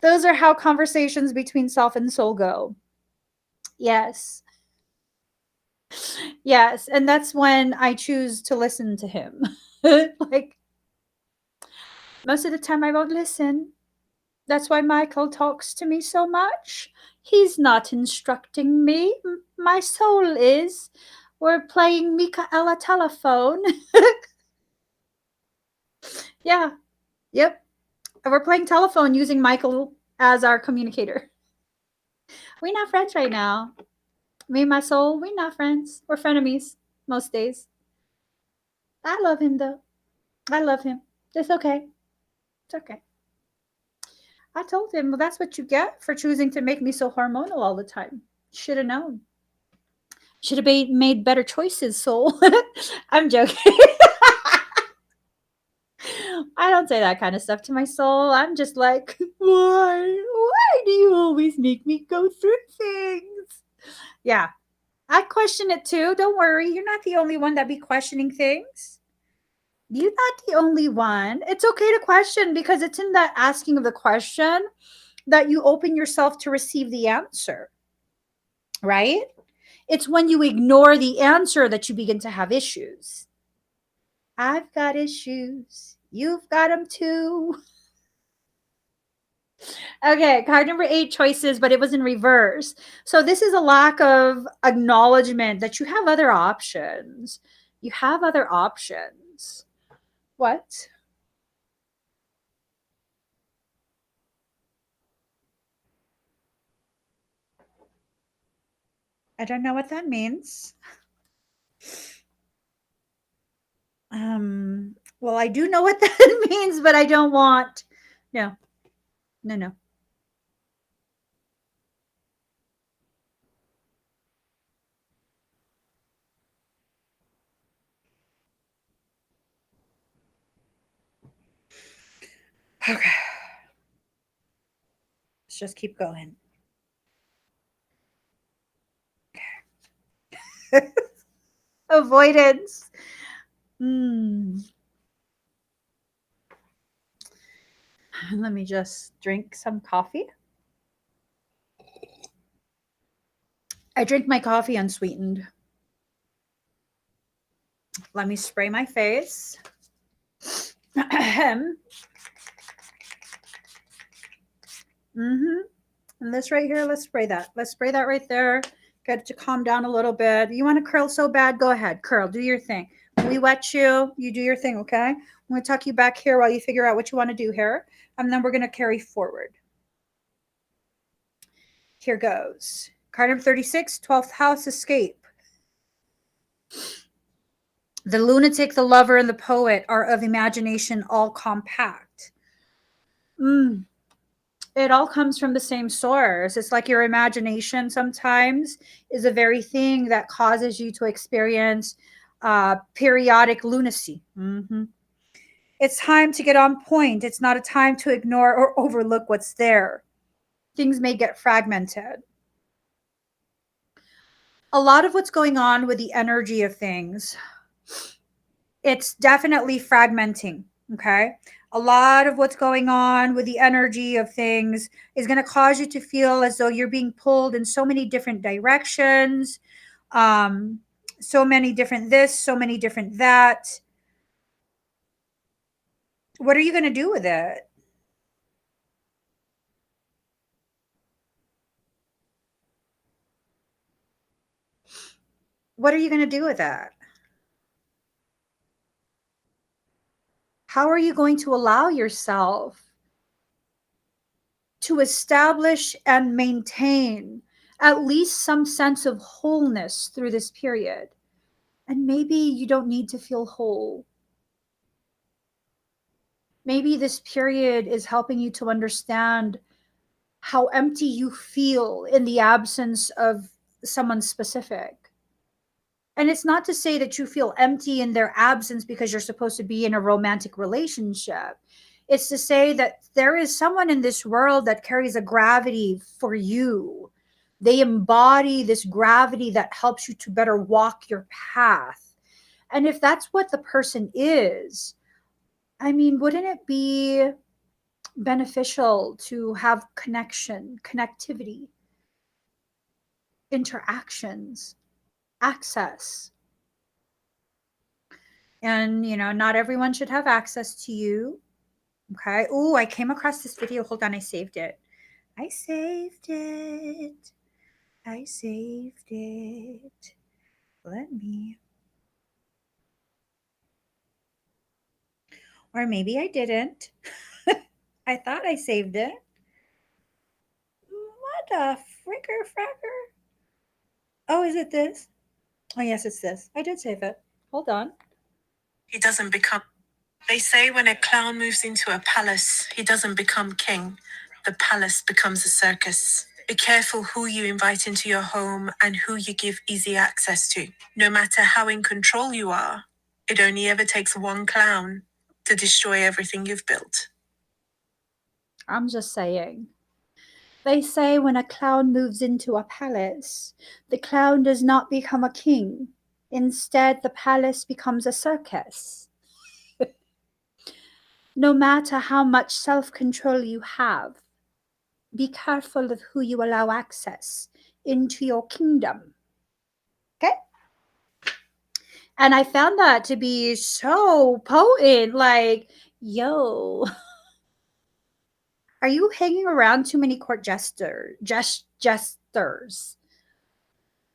Those are how conversations between self and soul go. Yes. Yes. And that's when I choose to listen to him. Like, most of the time, I won't listen. That's why Michael talks to me so much. He's not instructing me. My soul is. We're playing Michaela telephone. Yeah. Yep. We're playing telephone using Michael as our communicator. We're not friends right now. Me and my soul, we're not friends. We're frenemies most days. I love him though. I love him. It's okay. It's okay. I told him, well, that's what you get for choosing to make me so hormonal all the time. Should have known. Should have made better choices, soul. I'm joking. I don't say that kind of stuff to my soul. I'm just like, why? Why do you always make me go through things? Yeah, I question it too. Don't worry. You're not the only one that be questioning things. You're not the only one. It's okay to question because it's in that asking of the question that you open yourself to receive the answer, right? It's when you ignore the answer that you begin to have issues. I've got issues. You've got them too. Okay, card number 8, choices, but it was in reverse. So this is a lack of acknowledgement that you have other options. You have other options. What? I don't know what that means. Well, I do know what that means, but I don't want. No, no, no. Okay, let's just keep going. Avoidance. Hmm. Let me just drink some coffee. I drink my coffee unsweetened. Let me spray my face. Mm-hmm. And this right here, let's spray that. Let's spray that right there. Get it to calm down a little bit. You want to curl so bad? Go ahead. Curl. Do your thing. When we wet you, you do your thing, okay? I'm going to tuck you back here while you figure out what you want to do here. And then we're going to carry forward. Here goes. Card number 36, 12th house, escape. The lunatic, the lover, and the poet are of imagination all compact. Mm, it all comes from the same source. It's like your imagination sometimes is a very thing that causes you to experience periodic lunacy. Mm-hmm. It's time to get on point. It's not a time to ignore or overlook what's there. Things may get fragmented. A lot of what's going on with the energy of things, it's definitely fragmenting. Okay. A lot of what's going on with the energy of things is going to cause you to feel as though you're being pulled in so many different directions. Um, so many different this, so many different that. What are you going to do with it? What are you going to do with that? How are you going to allow yourself to establish and maintain at least some sense of wholeness through this period? And maybe you don't need to feel whole. Maybe this period is helping you to understand how empty you feel in the absence of someone specific. And it's not to say that you feel empty in their absence because you're supposed to be in a romantic relationship. It's to say that there is someone in this world that carries a gravity for you. They embody this gravity that helps you to better walk your path. And if that's what the person is, I mean, wouldn't it be beneficial to have connection, connectivity, interactions, access? And, not everyone should have access to you. Okay. Oh, I came across this video. Hold on. I saved it. I saved it. I saved it. Let me. Or maybe I didn't. I thought I saved it. What a fricker fracker. Oh, is it this? Oh, yes, it's this. I did save it. Hold on. He doesn't become. They say when a clown moves into a palace, he doesn't become king. The palace becomes a circus. Be careful who you invite into your home and who you give easy access to. No matter how in control you are, it only ever takes one clown to destroy everything you've built. I'm just saying. They say when a clown moves into a palace, the clown does not become a king. Instead, the palace becomes a circus. No matter how much self control you have, be careful of who you allow access into your kingdom. Okay? And I found that to be so potent. Like, yo, are you hanging around too many court jesters?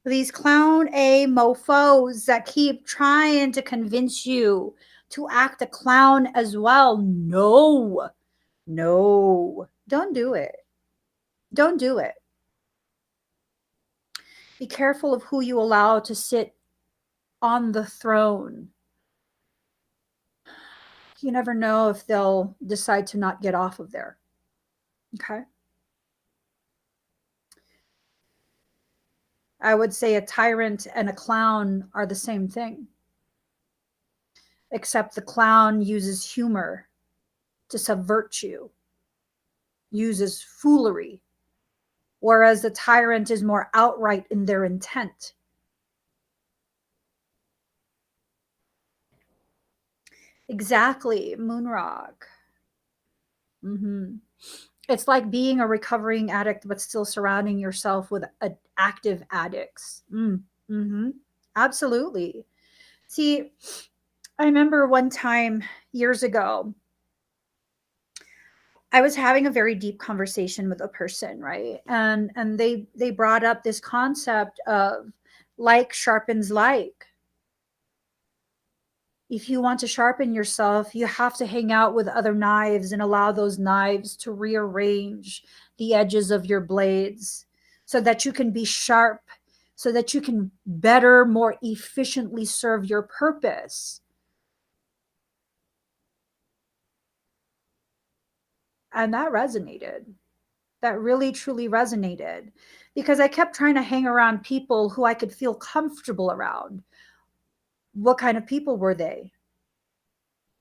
These clown A mofos that keep trying to convince you to act a clown as well. No, no, don't do it. Don't do it. Be careful of who you allow to sit on the throne. You never know if they'll decide to not get off of there. Okay. I would say a tyrant and a clown are the same thing, except the clown uses humor to subvert you, uses foolery, whereas the tyrant is more outright in their intent. Exactly, Moonrock. Mm-hmm. It's like being a recovering addict, but still surrounding yourself with active addicts. Mm-hmm. Absolutely. See, I remember one time years ago, I was having a very deep conversation with a person, right? And they brought up this concept of like sharpens like. If you want to sharpen yourself, you have to hang out with other knives and allow those knives to rearrange the edges of your blades so that you can be sharp, so that you can better, more efficiently serve your purpose. And that resonated. That really truly resonated because I kept trying to hang around people who I could feel comfortable around. What kind of people were they?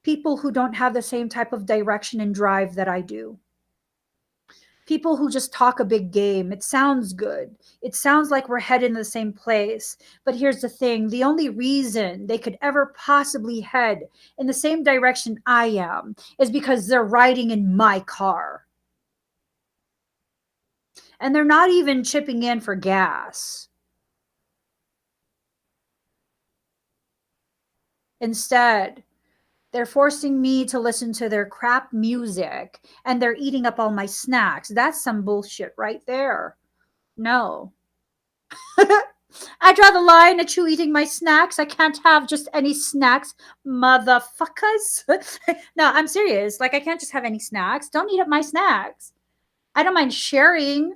People who don't have the same type of direction and drive that I do. People who just talk a big game. It sounds good. It sounds like we're headed in the same place. But here's the thing, the only reason they could ever possibly head in the same direction I am is because they're riding in my car. And they're not even chipping in for gas. Instead, they're forcing me to listen to their crap music and they're eating up all my snacks. That's some bullshit right there. No. I draw the line at you eating my snacks. I can't have just any snacks, motherfuckers. No, I'm serious. Like, I can't just have any snacks. Don't eat up my snacks. I don't mind sharing,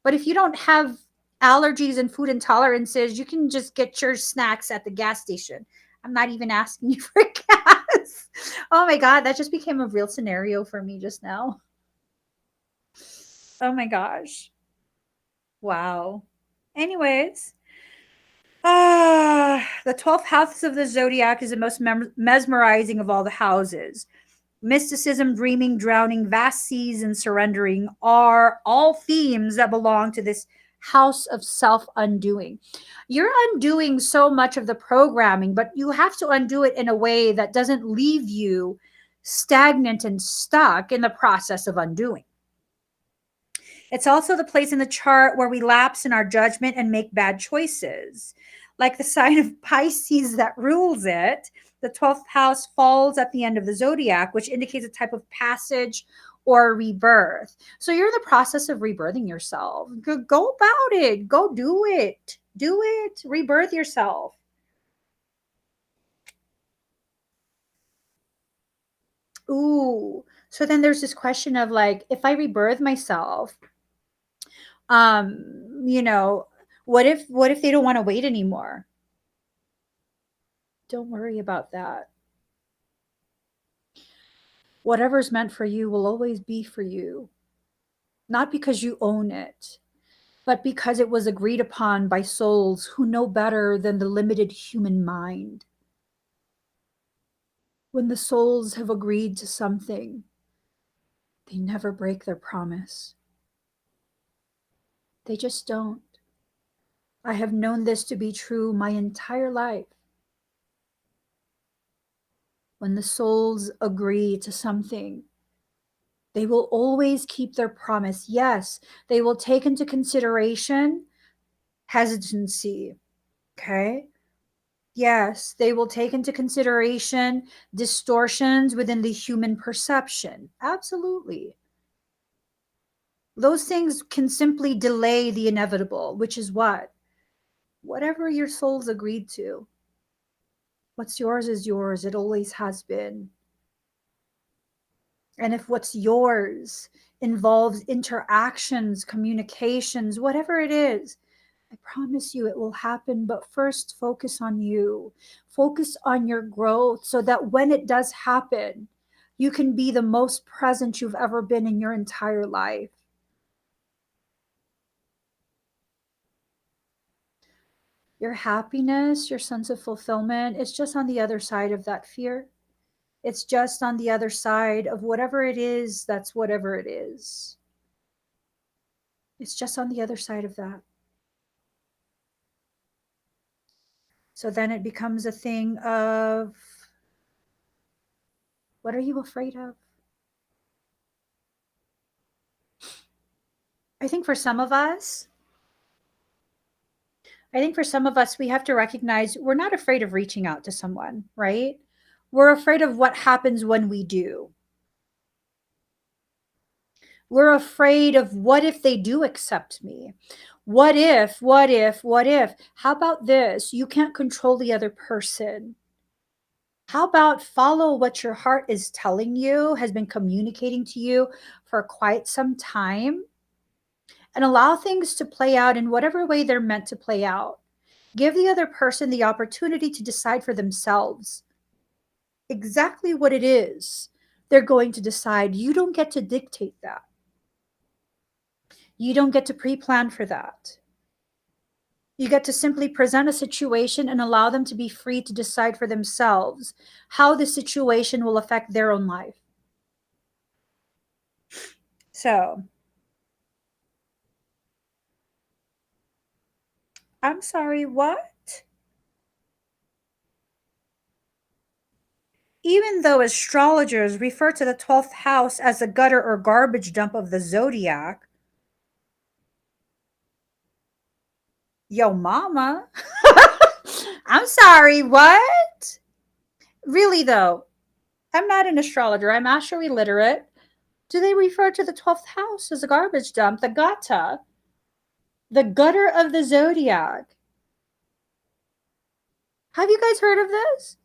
but if you don't have allergies and food intolerances, you can just get your snacks at the gas station. I'm not even asking you for gas. Oh my God, that just became a real scenario for me just now. Oh my gosh. Wow. Anyways, the 12th house of the zodiac is the most mesmerizing of all the houses. Mysticism, dreaming, drowning, vast seas, and surrendering are all themes that belong to this house of self undoing. You're undoing so much of the programming, but you have to undo it in a way that doesn't leave you stagnant and stuck in the process of undoing. It's also the place in the chart where we lapse in our judgment and make bad choices. Like the sign of Pisces that rules it, the 12th house falls at the end of the zodiac, which indicates a type of passage or rebirth. So you're in the process of rebirthing yourself. Go about it. Go do it. Do it. Rebirth yourself. Ooh. So then there's this question of like, if I rebirth myself, you know, what if they don't want to wait anymore? Don't worry about that. Whatever's meant for you will always be for you. Not because you own it, but because it was agreed upon by souls who know better than the limited human mind. When the souls have agreed to something, they never break their promise. They just don't. I have known this to be true my entire life. When the souls agree to something, they will always keep their promise. Yes, they will take into consideration hesitancy. Okay. Yes, they will take into consideration distortions within the human perception. Absolutely. Those things can simply delay the inevitable, which is what? Whatever your soul's agreed to. What's yours is yours. It always has been. And if what's yours involves interactions, communications, whatever it is, I promise you it will happen. But first, focus on you. Focus on your growth so that when it does happen, You can be the most present you've ever been in your entire life. Your happiness, your sense of fulfillment, it's just on the other side of that fear. It's just on the other side of whatever it is, that's whatever it is. It's just on the other side of that. So then it becomes a thing of, what are you afraid of? I think for some of us, we have to recognize we're not afraid of reaching out to someone, right? We're afraid of what happens when we do. We're afraid of what if they do accept me? What if, what if, what if? How about this? You can't control the other person. How about follow what your heart is telling you, has been communicating to you for quite some time, and allow things to play out in whatever way they're meant to play out. Give the other person the opportunity to decide for themselves exactly what it is they're going to decide. You don't get to dictate that. You don't get to pre plan for that. You get to simply present a situation and allow them to be free to decide for themselves how the situation will affect their own life. So, I'm sorry, what? Even though astrologers refer to the 12th house as the gutter or garbage dump of the zodiac, yo, mama. I'm sorry, what? Really, though, I'm not an astrologer. I'm astro illiterate. Do they refer to the 12th house as a garbage dump, the gata, the gutter of the zodiac? Have you guys heard of this?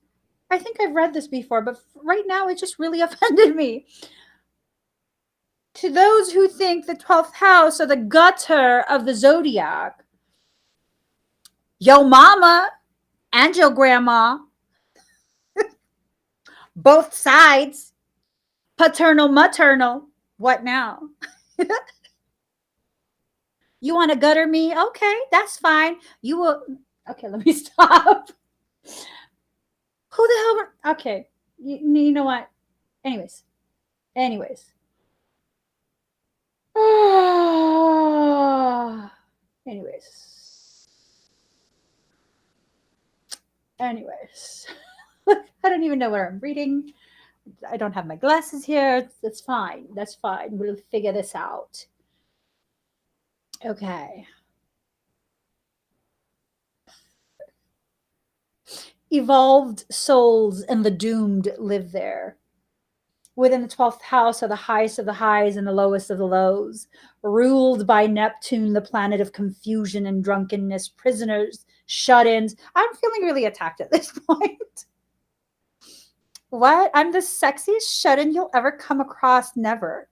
I think I've read this before, but right now it just really offended me. To those who think the 12th house are the gutter of the zodiac, yo mama and your grandma, both sides, paternal, maternal, what now? You want to gutter me? Okay, that's fine. You will. Okay, let me stop. Who the hell? Okay, you know what? Anyways, anyways. anyways. Anyways. I don't even know what I'm reading. I don't have my glasses here. That's fine. That's fine. We'll figure this out. Okay. Evolved souls and the doomed live there. Within the 12th house are the highest of the highs and the lowest of the lows, ruled by Neptune, the planet of confusion and drunkenness, prisoners, shut ins. I'm feeling really attacked at this point. What? I'm the sexiest shut in you'll ever come across. Never.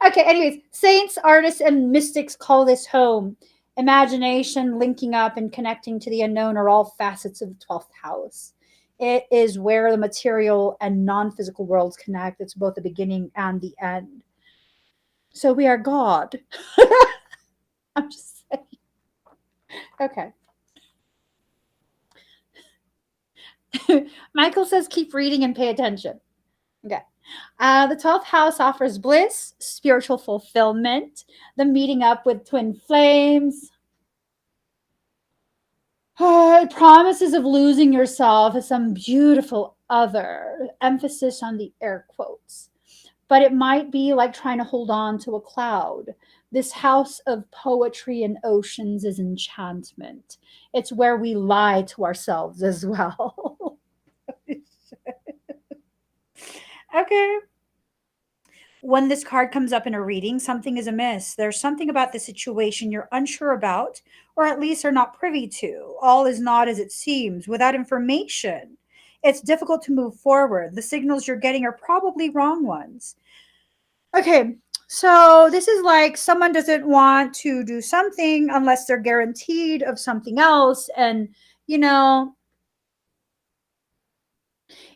Okay, anyways, saints, artists, and mystics call this home. Imagination, linking up, and connecting to the unknown are all facets of the 12th house. It is where the material and non physical worlds connect. It's both the beginning and the end. So we are God. I'm just saying. Okay. Michael says keep reading and pay attention. Okay. The 12th house offers bliss, spiritual fulfillment, the meeting up with twin flames. Promises of losing yourself as some beautiful other, emphasis on the air quotes. But it might be like trying to hold on to a cloud. This house of poetry and oceans is enchantment. It's where we lie to ourselves as well. Okay. When this card comes up in a reading, something is amiss. There's something about the situation you're unsure about, or at least are not privy to. All is not as it seems. Without information, it's difficult to move forward. The signals you're getting are probably wrong ones. Okay, so this is like someone doesn't want to do something unless they're guaranteed of something else. And, you know,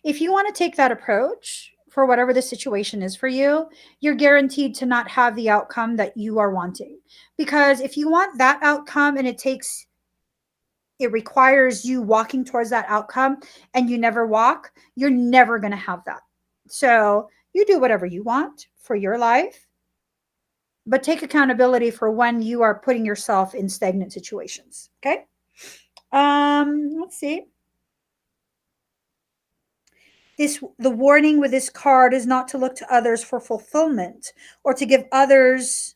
If you want to take that approach for whatever the situation is for you, you're guaranteed to not have the outcome that you are wanting. Because if you want that outcome and it requires you walking towards that outcome and you never walk, you're never going to have that. So you do whatever you want for your life, but take accountability for when you are putting yourself in stagnant situations. Okay. Let's see. The warning with this card is not to look to others for fulfillment or to give others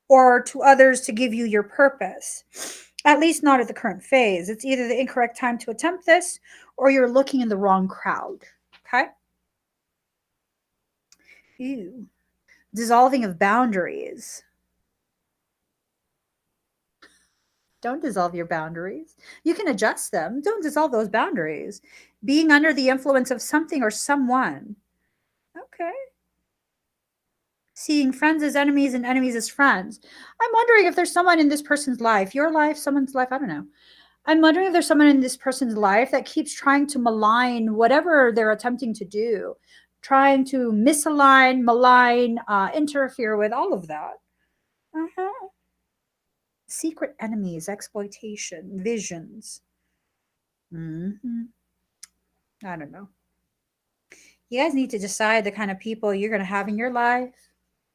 or to others to give you your purpose. At least not at the current phase. It's either the incorrect time to attempt this or you're looking in the wrong crowd. Okay? Ew. Dissolving of boundaries. Don't dissolve your boundaries. You can adjust them. Don't dissolve those boundaries. Being under the influence of something or someone. Okay. Seeing friends as enemies and enemies as friends. I'm wondering if there's someone in this person's life, your life, someone's life, I don't know. I'm wondering if there's someone in this person's life that keeps trying to malign whatever they're attempting to do, trying to misalign, malign, interfere with all of that. Uh-huh. Secret enemies, exploitation, visions. Mm-hmm. I don't know. You guys need to decide the kind of people you're going to have in your life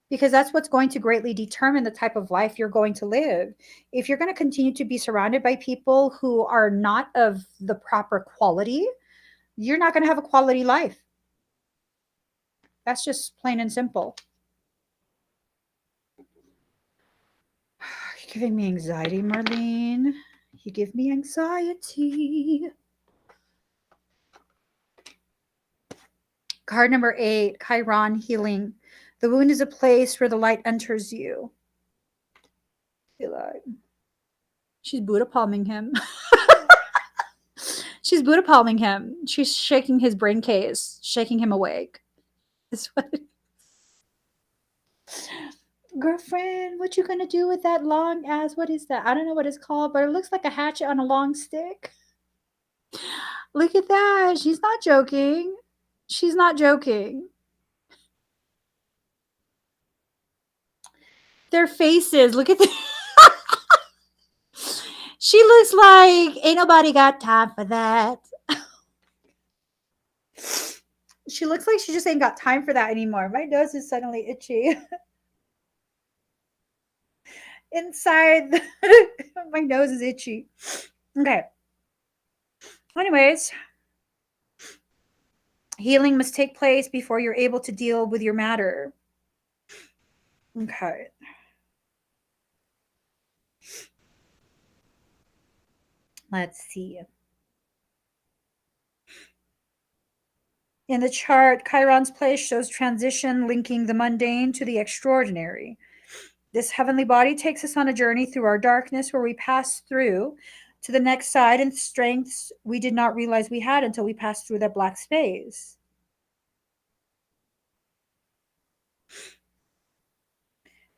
because that's what's going to greatly determine the type of life you're going to live. If you're going to continue to be surrounded by people who are not of the proper quality, you're not going to have a quality life. That's just plain and simple. You're giving me anxiety, Marlene. You give me anxiety. Card number 8, Chiron healing. The wound is a place where the light enters you. Feel like she's Buddha palming him. She's Buddha palming him. She's shaking his brain case, shaking him awake. Is what it is. Girlfriend, what you gonna do with that long ass? What is that? I don't know what it's called, but it looks like a hatchet on a long stick. Look at that. She's not joking. She's not joking. Their faces. Look at the. She looks like ain't nobody got time for that. She looks like she just ain't got time for that anymore. My nose is suddenly itchy. Inside, my nose is itchy. Okay. Anyways, healing must take place before you're able to deal with your matter. Okay. Let's see. In the chart, Chiron's place shows transition linking the mundane to the extraordinary. This heavenly body takes us on a journey through our darkness where we pass through to the next side and strengths we did not realize we had until we passed through that black space.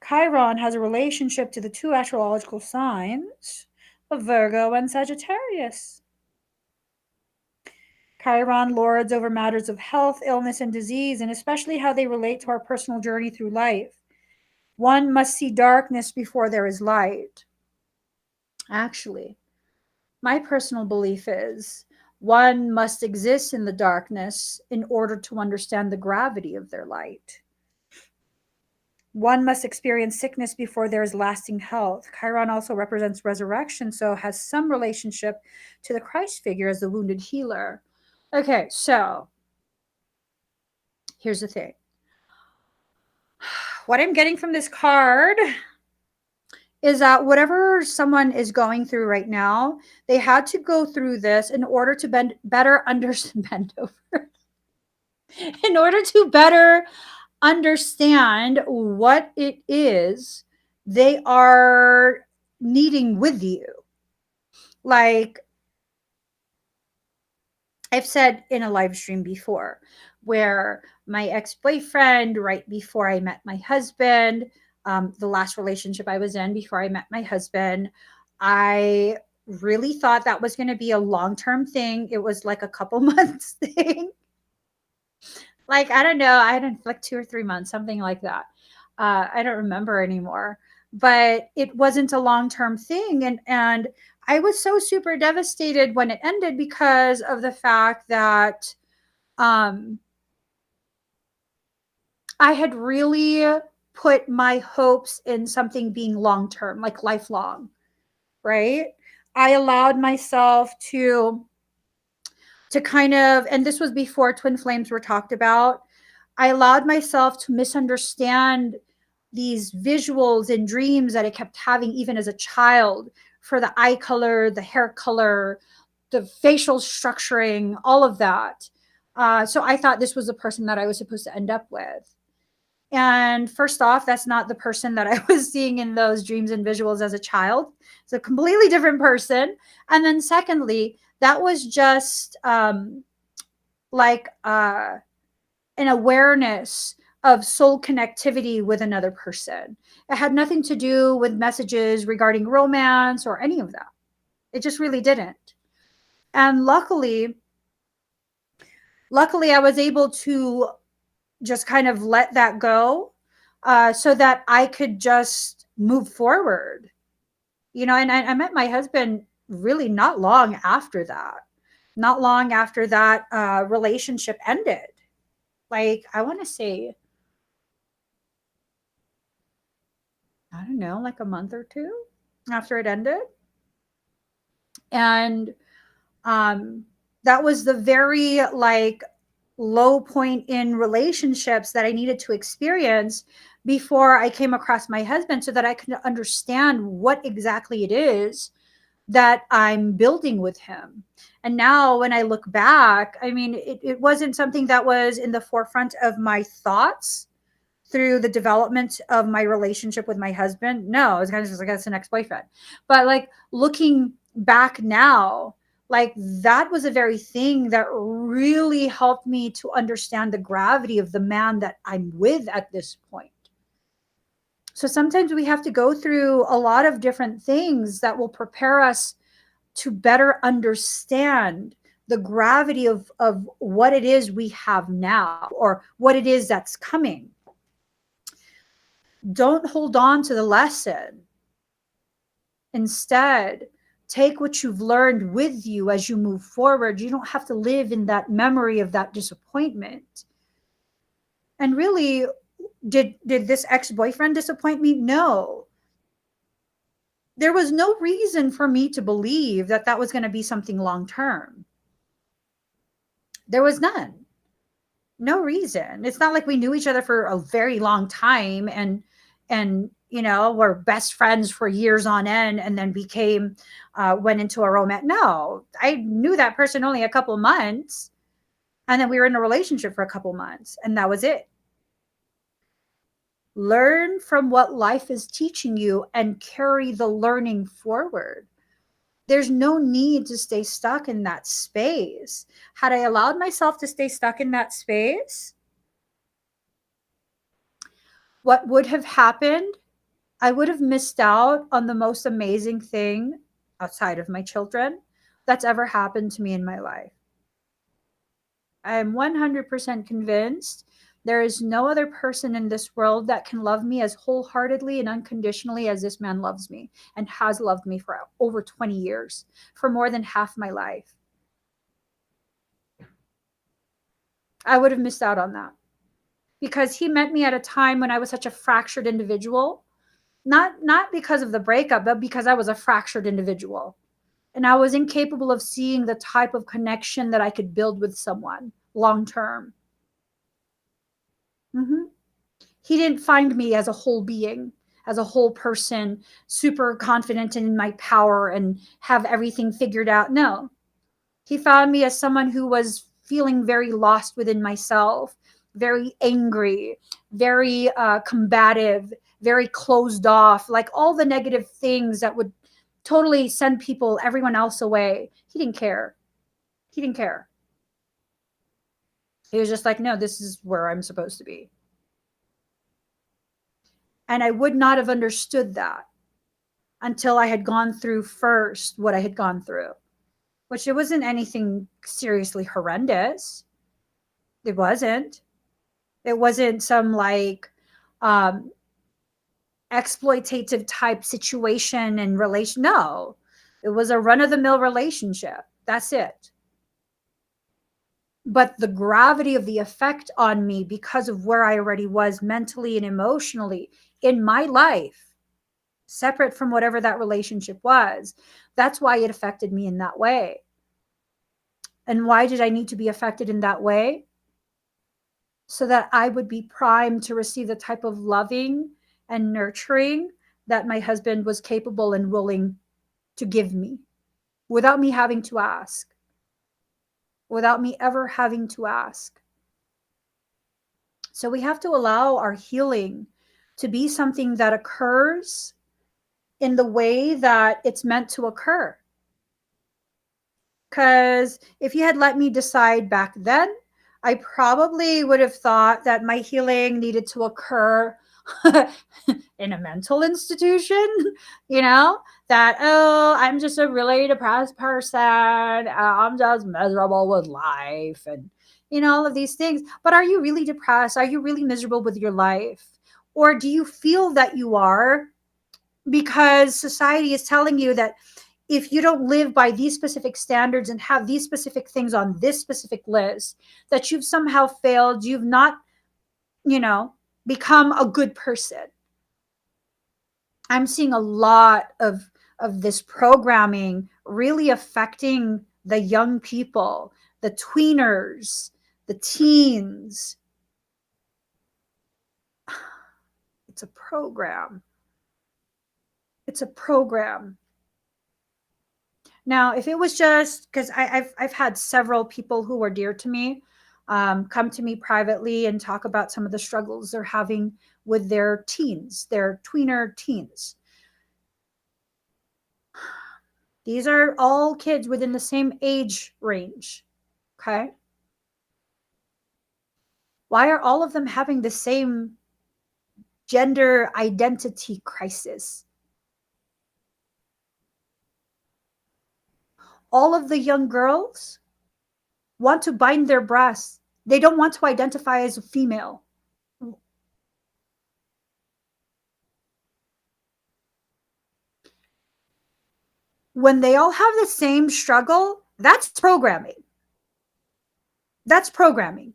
Chiron has a relationship to the two astrological signs of Virgo and Sagittarius. Chiron lords over matters of health, illness, and disease, and especially how they relate to our personal journey through life. One must see darkness before there is light. Actually, my personal belief is one must exist in the darkness in order to understand the gravity of their light. One must experience sickness before there is lasting health. Chiron also represents resurrection, so has some relationship to the Christ figure as the wounded healer. Okay, so here's the thing. What I'm getting from this card is that whatever someone is going through right now, they had to go through this in order to better understand over. In order to better understand what it is they are needing with you. Like I've said in a live stream before, where my ex-boyfriend, right before I met my husband, the last relationship I was in before I met my husband, I really thought that was going to be a long-term thing. It was like a couple months thing. Like, I don't know, I had like 2 or 3 months, something like that. I don't remember anymore, but it wasn't a long-term thing. And I was so super devastated when it ended because of the fact that um, I had really put my hopes in something being long-term, like lifelong, right? I allowed myself to kind of, and this was before twin flames were talked about, I allowed myself to misunderstand these visuals and dreams that I kept having even as a child, for the eye color, the hair color, the facial structuring, all of that. So I thought this was the person that I was supposed to end up with. And first off, that's not the person that I was seeing in those dreams and visuals as a child. It's a completely different person. And then secondly, that was just like an awareness of soul connectivity with another person. It had nothing to do with messages regarding romance or any of that. It just really didn't. And luckily, I was able to just kind of let that go, so that I could just move forward. And I met my husband really not long after that. Not long after that relationship ended. Like, I want to say, I don't know, like a month or two after it ended. And um, that was the very like low point in relationships that I needed to experience before I came across my husband, so that I could understand what exactly it is that I'm building with him. And now when I look back, I mean, it wasn't something that was in the forefront of my thoughts through the development of my relationship with my husband. No, it's kind of just like, that's an ex-boyfriend. But like, looking back now, like, that was a very thing that really helped me to understand the gravity of the man that I'm with at this point. So sometimes we have to go through a lot of different things that will prepare us to better understand the gravity of what it is we have now, or what it is that's coming. Don't hold on to the lesson. Instead, take what you've learned with you as you move forward. You don't have to live in that memory of that disappointment. And really, did this ex-boyfriend disappoint me? No. There was no reason for me to believe that that was going to be something long term. There was none. No reason. It's not like we knew each other for a very long time, and were best friends for years on end, and then became went into a romance. No, I knew that person only a couple months, and then we were in a relationship for a couple months, and that was it. Learn from what life is teaching you and carry the learning forward. There's no need to stay stuck in that space. Had I allowed myself to stay stuck in that space, what would have happened? I would have missed out on the most amazing thing outside of my children that's ever happened to me in my life. I am 100% convinced there is no other person in this world that can love me as wholeheartedly and unconditionally as this man loves me, and has loved me for over 20 years, for more than half my life. I would have missed out on that because he met me at a time when I was such a fractured individual. Not because of the breakup, but because I was a fractured individual. And I was incapable of seeing the type of connection that I could build with someone long term. Mm-hmm. He didn't find me as a whole being, as a whole person, super confident in my power and have everything figured out. No, he found me as someone who was feeling very lost within myself, very angry, very combative, very closed off, like all the negative things that would totally send everyone else away. He didn't care. He didn't care. He was just like, no, this is where I'm supposed to be. And I would not have understood that until I had gone through first what I had gone through, which it wasn't anything seriously horrendous. It wasn't. It wasn't some like um, exploitative type situation and relation. No, it was a run of the mill relationship. That's it. But the gravity of the effect on me because of where I already was mentally and emotionally in my life, separate from whatever that relationship was, that's why it affected me in that way. And why did I need to be affected in that way? So that I would be primed to receive the type of loving and nurturing that my husband was capable and willing to give me without me having to ask, without me ever having to ask. So we have to allow our healing to be something that occurs in the way that it's meant to occur. Because if you had let me decide back then, I probably would have thought that my healing needed to occur in a mental institution, that, oh, I'm just a really depressed person. I'm just miserable with life and, all of these things. But are you really depressed? Are you really miserable with your life? Or do you feel that you are because society is telling you that if you don't live by these specific standards and have these specific things on this specific list, that you've somehow failed, you've not, become a good person. I'm seeing a lot of this programming really affecting the young people, the tweeners, the teens. It's a program. It's a program. Now, if it was just because I've had several people who are dear to me come to me privately and talk about some of the struggles they're having with their teens, their tweener teens. These are all kids within the same age range. Okay. Why are all of them having the same gender identity crisis? All of the young girls want to bind their breasts. They don't want to identify as a female. When they all have the same struggle, that's programming. That's programming.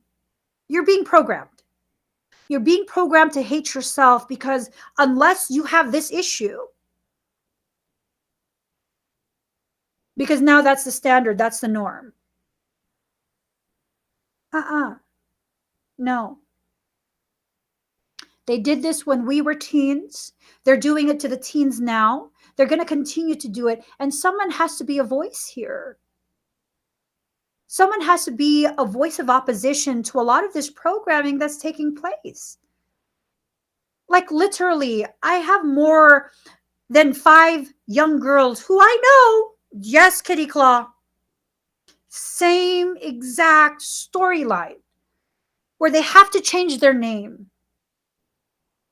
You're being programmed. You're being programmed to hate yourself because unless you have this issue, because now that's the standard, that's the norm. No. They did this when we were teens. They're doing it to the teens now. They're going to continue to do it. And someone has to be a voice here. Someone has to be a voice of opposition to a lot of this programming that's taking place. Like literally, I have more than 5 young girls who I know, yes, Kitty Claw, same exact storyline where they have to change their name.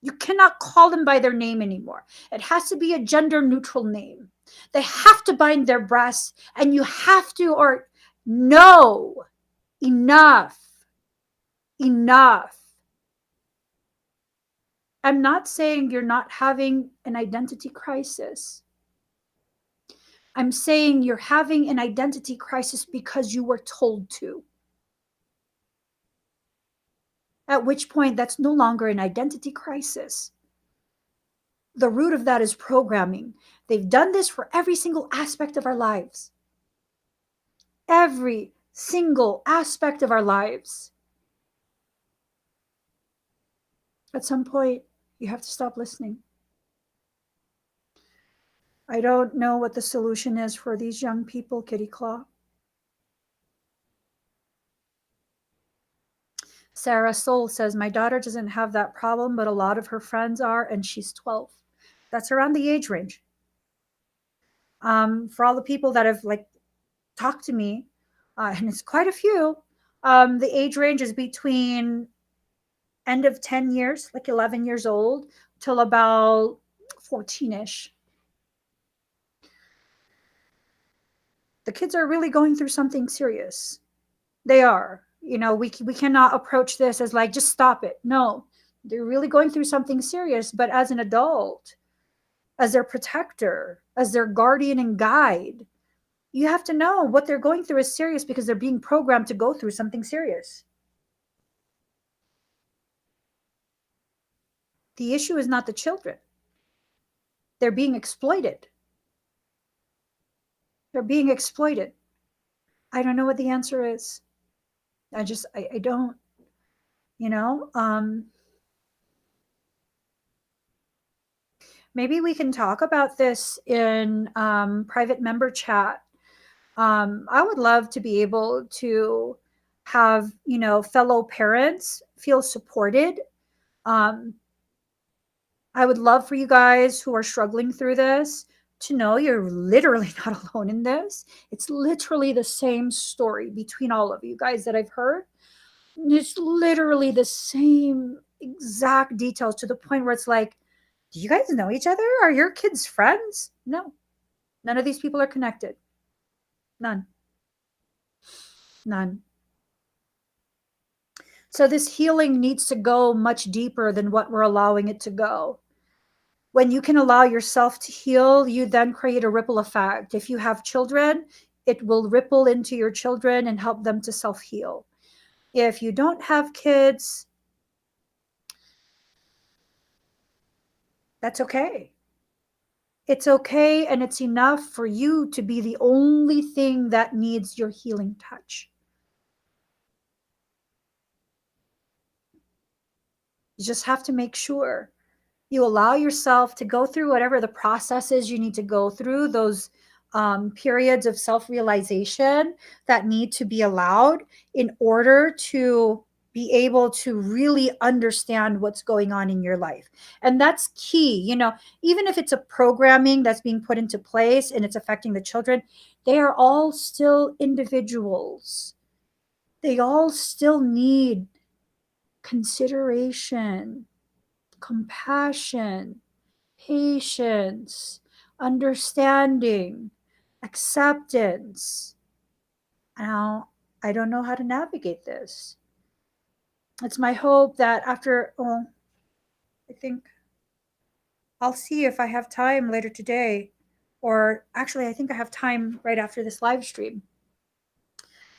You cannot call them by their name anymore. It has to be a gender neutral name. They have to bind their breasts and you have to, or no, enough. Enough. I'm not saying you're not having an identity crisis. I'm saying you're having an identity crisis because you were told to. At which point, that's no longer an identity crisis. The root of that is programming. They've done this for every single aspect of our lives. Every single aspect of our lives. At some point, you have to stop listening. I don't know what the solution is for these young people, Kitty Claw. Sarah Soul says, my daughter doesn't have that problem, but a lot of her friends are, and she's 12. That's around the age range. For all the people that have talked to me, and it's quite a few, the age range is between end of 10 years, like 11 years old, till about 14-ish. The kids are really going through something serious. They are. We cannot approach this as like, just stop it. No, they're really going through something serious. But as an adult, as their protector, as their guardian and guide, you have to know what they're going through is serious because they're being programmed to go through something serious. The issue is not the children. They're being exploited. They're being exploited. I don't know what the answer is. I don't, you know, maybe we can talk about this in private member chat. I would love to be able to have, fellow parents feel supported. Um, I would love for you guys who are struggling through this to know you're literally not alone in this. It's literally the same story between all of you guys that I've heard. It's literally the same exact details to the point where it's like, do you guys know each other? Are your kids friends? No. None of these people are connected. None. None. So this healing needs to go much deeper than what we're allowing it to go. When you can allow yourself to heal, you then create a ripple effect. If you have children, it will ripple into your children and help them to self heal. If you don't have kids, that's okay. It's okay, and it's enough for you to be the only thing that needs your healing touch. You just have to make sure you allow yourself to go through whatever the process is you need to go through, those periods of self realization that need to be allowed in order to be able to really understand what's going on in your life. And that's key. Even if it's a programming that's being put into place and it's affecting the children, they are all still individuals. They all still need consideration, compassion, patience, understanding, acceptance. Now, I don't know how to navigate this. It's my hope that I think I'll see if I have time later today, or actually, I think I have time right after this live stream.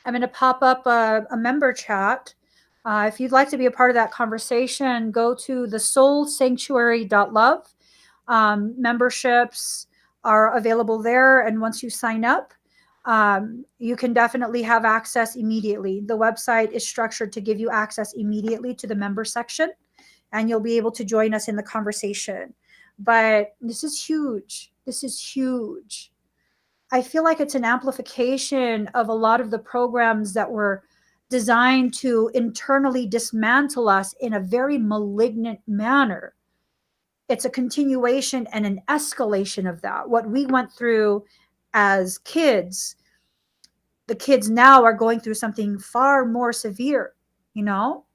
I'm going to pop up a member chat. If you'd like to be a part of that conversation, go to thesoulsanctuary.love. Memberships are available there. And once you sign up, you can definitely have access immediately. The website is structured to give you access immediately to the member section, and you'll be able to join us in the conversation. But this is huge. This is huge. I feel like it's an amplification of a lot of the programs that were designed to internally dismantle us in a very malignant manner. It's a continuation and an escalation of that. What we went through as kids, the kids now are going through something far more severe, you know?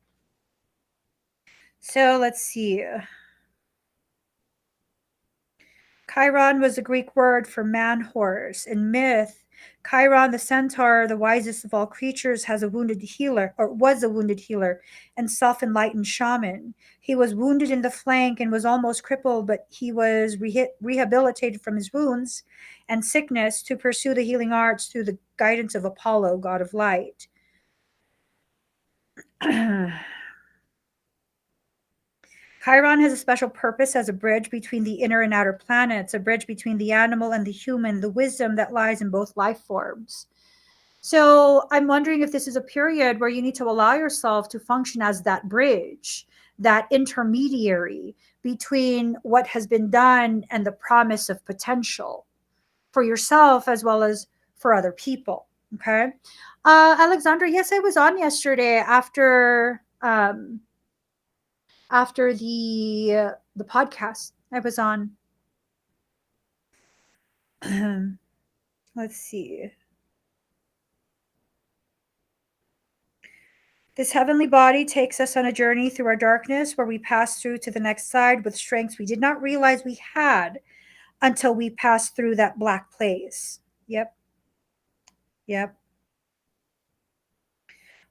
So let's see. Chiron was a Greek word for man horse. In myth, Chiron the centaur, the wisest of all creatures, has a wounded healer, or was a wounded healer, and self-enlightened shaman. He was wounded in the flank and was almost crippled, but he was rehabilitated from his wounds and sickness to pursue the healing arts through the guidance of Apollo, god of light. Chiron has a special purpose as a bridge between the inner and outer planets, a bridge between the animal and the human, the wisdom that lies in both life forms. So I'm wondering if this is a period where you need to allow yourself to function as that bridge, that intermediary between what has been done and the promise of potential for yourself as well as for other people. Okay. Alexandra, yes, I was on yesterday after the podcast. I was on. Let's see. This heavenly body takes us on a journey through our darkness where we pass through to the next side with strengths we did not realize we had until we passed through that black place. Yep. Yep.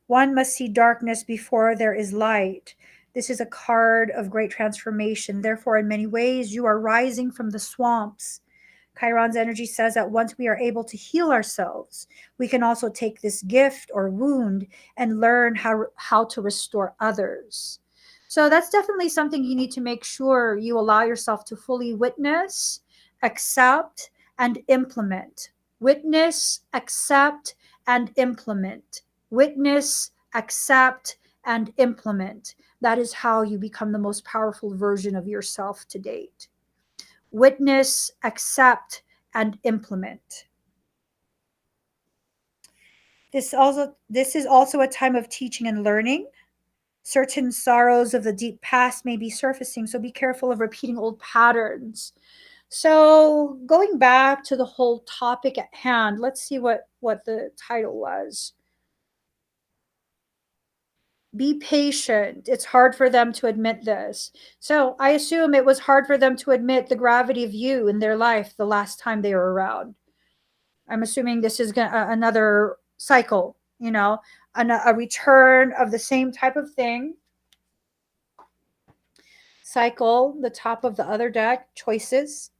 One must see darkness before there is light. This is a card of great transformation. Therefore, in many ways, you are rising from the swamps. Chiron's energy says that once we are able to heal ourselves, we can also take this gift or wound and learn how to restore others. So that's definitely something you need to make sure you allow yourself to fully witness, accept, and implement. Witness, accept, and implement. Witness, accept, and implement. That is how you become the most powerful version of yourself to date. Witness, accept, and implement. This is also a time of teaching and learning. Certain sorrows of the deep past may be surfacing, so be careful of repeating old patterns. So, going back to the whole topic at hand, let's see what the title was. Be patient. It's hard for them to admit this. So, I assume it was hard for them to admit the gravity of you in their life the last time they were around. I'm assuming this is another cycle, a return of the same type of thing. Cycle, the top of the other deck, choices.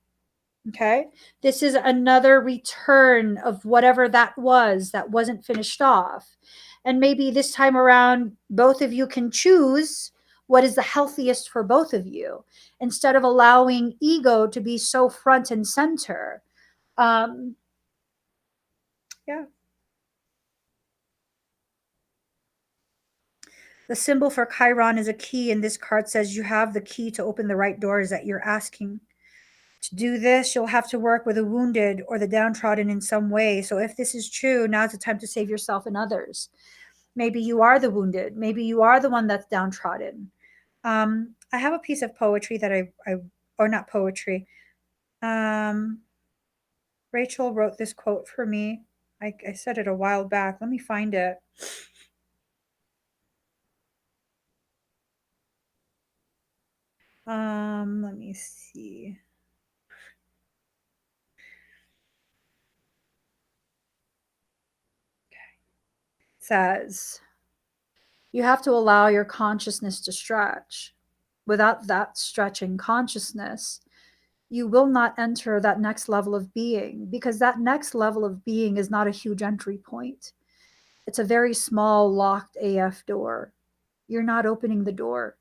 Okay. This is another return of whatever that was that wasn't finished off. And maybe this time around, both of you can choose what is the healthiest for both of you instead of allowing ego to be so front and center. Yeah. The symbol for Chiron is a key, and this card says you have the key to open the right doors that you're asking. To do this, you'll have to work with the wounded or the downtrodden in some way. So if this is true, now's the time to save yourself and others. Maybe you are the wounded. Maybe you are the one that's downtrodden. I have a piece of poetry that I or not poetry. Um, Rachel wrote this quote for me. I said it a while back. Let me find it. Let me see. It says, you have to allow your consciousness to stretch. Without that stretching consciousness, you will not enter that next level of being because that next level of being is not a huge entry point. It's a very small, locked AF door. You're not opening the door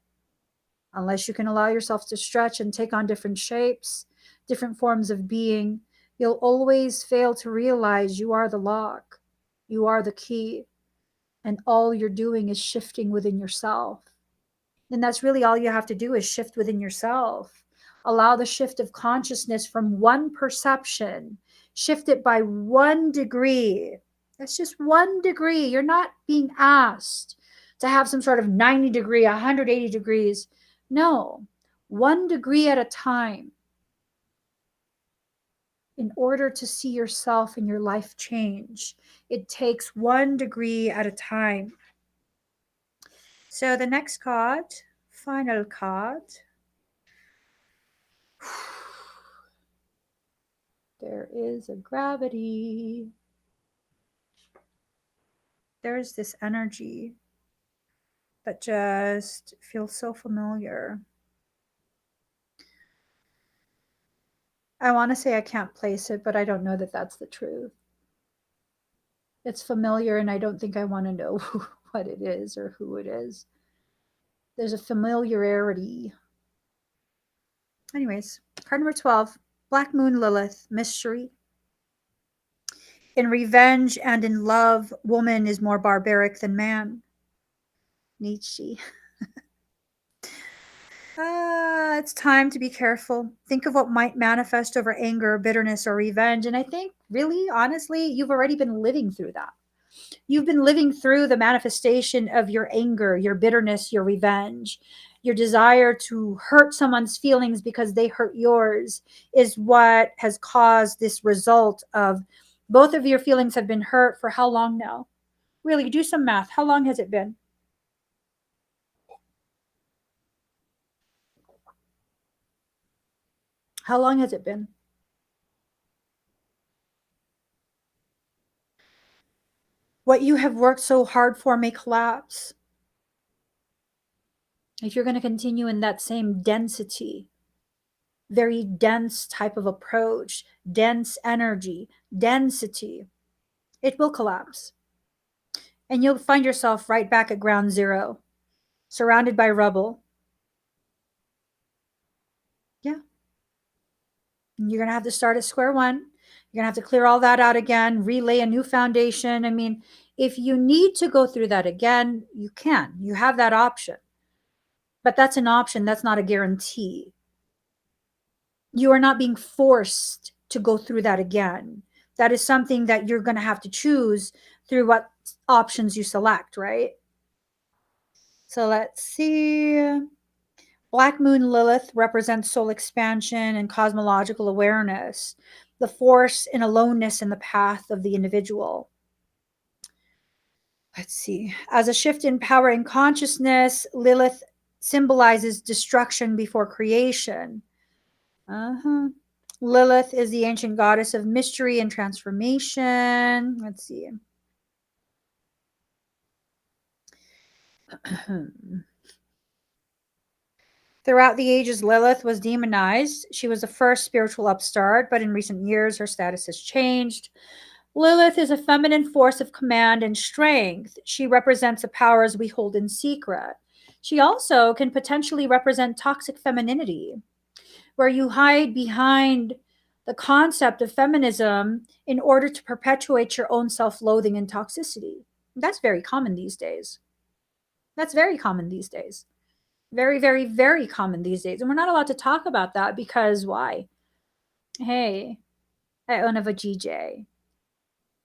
unless you can allow yourself to stretch and take on different shapes, different forms of being. You'll always fail to realize you are the lock, you are the key, and all you're doing is shifting within yourself. And that's really all you have to do is shift within yourself. Allow the shift of consciousness from one perception, shift it by 1 degree. That's just 1 degree. You're not being asked to have some sort of 90 degree, 180 degrees. No, 1 degree at a time in order to see yourself and your life change. It takes 1 degree at a time. So the next card, final card. There is a gravity. There's this energy that just feels so familiar. I want to say I can't place it, but I don't know that that's the truth. It's familiar, and I don't think I want to know what it is or who it is. There's a familiarity. Anyways, card number 12, Black Moon Lilith, mystery. In revenge and in love, woman is more barbaric than man. Nietzsche. It's time to be careful. Think of what might manifest over anger, bitterness, or revenge. And I think, really, honestly, you've already been living through that. You've been living through the manifestation of your anger, your bitterness, your revenge. Your desire to hurt someone's feelings because they hurt yours is what has caused this result of both of your feelings have been hurt for how long now? Really, do some math. How long has it been? How long has it been? What you have worked so hard for may collapse. If you're going to continue in that same density, very dense type of approach, dense energy, density, it will collapse. And you'll find yourself right back at ground zero, surrounded by rubble. Yeah. You're going to have to start at square one. You're going to have to clear all that out again, relay a new foundation. I mean, if you need to go through that again, you can. You have that option. But that's an option, that's not a guarantee. You are not being forced to go through that again. That is something that you're going to have to choose through what options you select, right? So let's see. Black Moon Lilith represents soul expansion and cosmological awareness, the force and aloneness in the path of the individual. Let's see. As a shift in power and consciousness, Lilith symbolizes destruction before creation. Lilith is the ancient goddess of mystery and transformation. Let's see. Throughout the ages, Lilith was demonized. She was the first spiritual upstart, but in recent years, her status has changed. Lilith is a feminine force of command and strength. She represents the powers we hold in secret. She also can potentially represent toxic femininity, where you hide behind the concept of feminism in order to perpetuate your own self loathing and toxicity. That's very common these days. That's very common these days. Very, very, very common these days. And we're not allowed to talk about that because why? Hey, I own a GJ.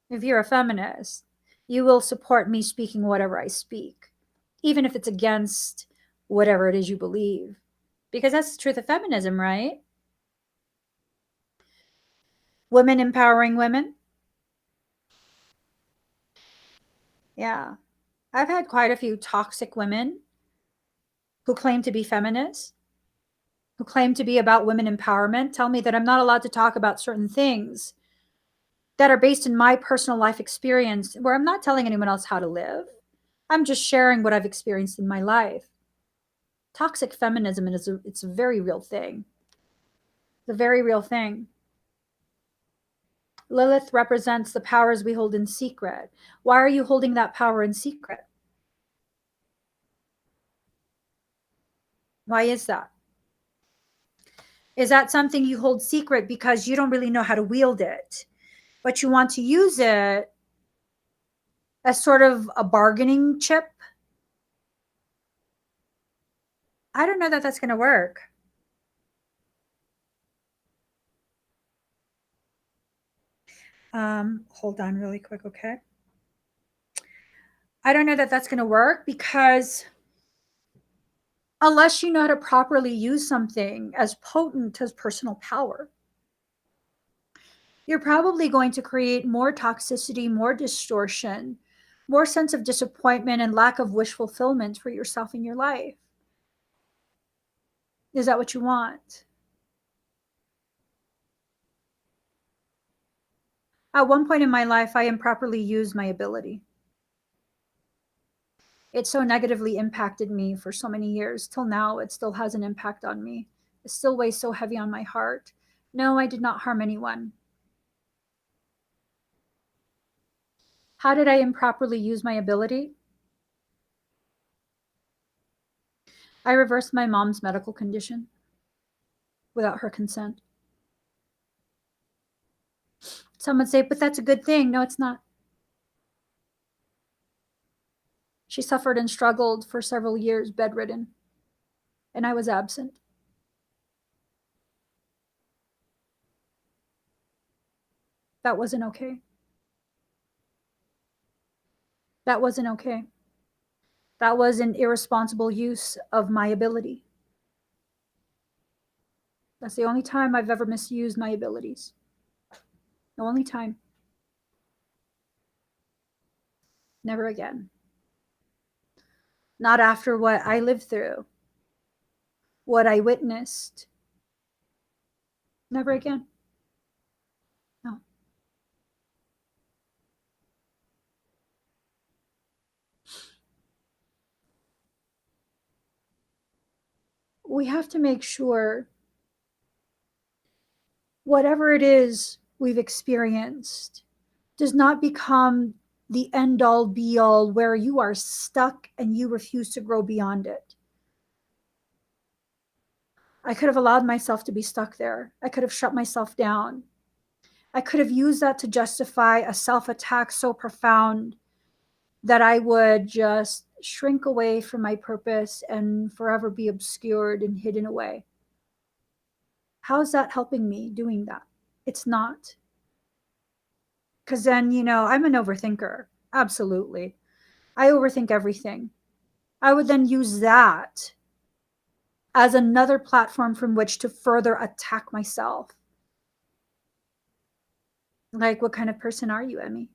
If you're a feminist, you will support me speaking whatever I speak, even if it's against whatever it is you believe. Because that's the truth of feminism, right? Women empowering women. Yeah. I've had quite a few toxic women who claim to be feminists, who claim to be about women empowerment, tell me that I'm not allowed to talk about certain things that are based in my personal life experience, where I'm not telling anyone else how to live. I'm just sharing what I've experienced in my life. Toxic feminism it's a very real thing. It's a very real thing. Lilith represents the powers we hold in secret. Why are you holding that power in secret? Why is that? Is that something you hold secret because you don't really know how to wield it, but you want to use it as sort of a bargaining chip? I don't know that that's going to work. Hold on really quick, okay? I don't know that that's going to work because unless you know how to properly use something as potent as personal power, you're probably going to create more toxicity, more distortion, more sense of disappointment and lack of wish fulfillment for yourself in your life. Is that what you want? At one point in my life, I improperly used my ability. It so negatively impacted me for so many years. Till now, it still has an impact on me. It still weighs so heavy on my heart. No, I did not harm anyone. How did I improperly use my ability? I reversed my mom's medical condition without her consent. Some would say, but that's a good thing. No, it's not. She suffered and struggled for several years, bedridden, and I was absent. That wasn't okay. That wasn't okay. That was an irresponsible use of my ability. That's the only time I've ever misused my abilities. The only time. Never again. Not after what I lived through, what I witnessed. Never again. No. we have to make sure whatever it is we've experienced does not become the end all be all where you are stuck and you refuse to grow beyond it. I could have allowed myself to be stuck there. I could have shut myself down. I could have used that to justify a self attack so profound that I would just shrink away from my purpose and forever be obscured and hidden away. How is that helping me doing that? It's not. Because then, I'm an overthinker. Absolutely. I overthink everything. I would then use that as another platform from which to further attack myself. Like, what kind of person are you, Emmy?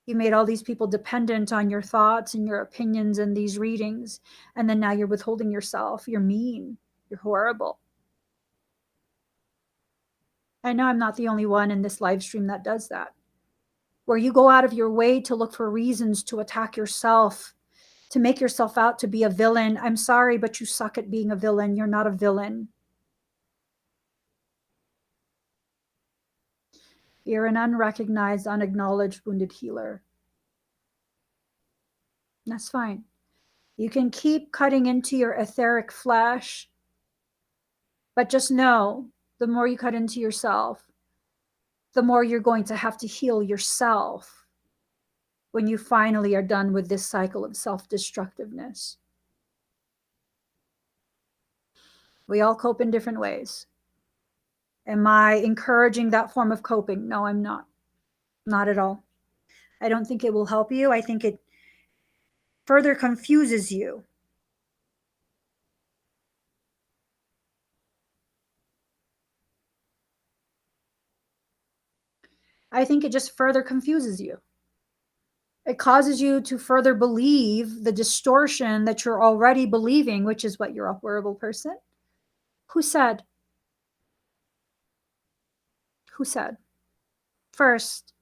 You made all these people dependent on your thoughts and your opinions and these readings, and then now you're withholding yourself. You're mean. You're horrible. I know I'm not the only one in this live stream that does that, where you go out of your way to look for reasons to attack yourself, to make yourself out to be a villain. I'm sorry, but you suck at being a villain. You're not a villain. You're an unrecognized, unacknowledged wounded healer. That's fine. You can keep cutting into your etheric flesh, but just know the more you cut into yourself, the more you're going to have to heal yourself when you finally are done with this cycle of self-destructiveness. We all cope in different ways. Am I encouraging that form of coping? No, I'm not. Not at all. I don't think it will help you. I think it further confuses you. I think it just further confuses you. It causes you to further believe the distortion that you're already believing, which is what, you're a horrible person. Who said? Who said? First,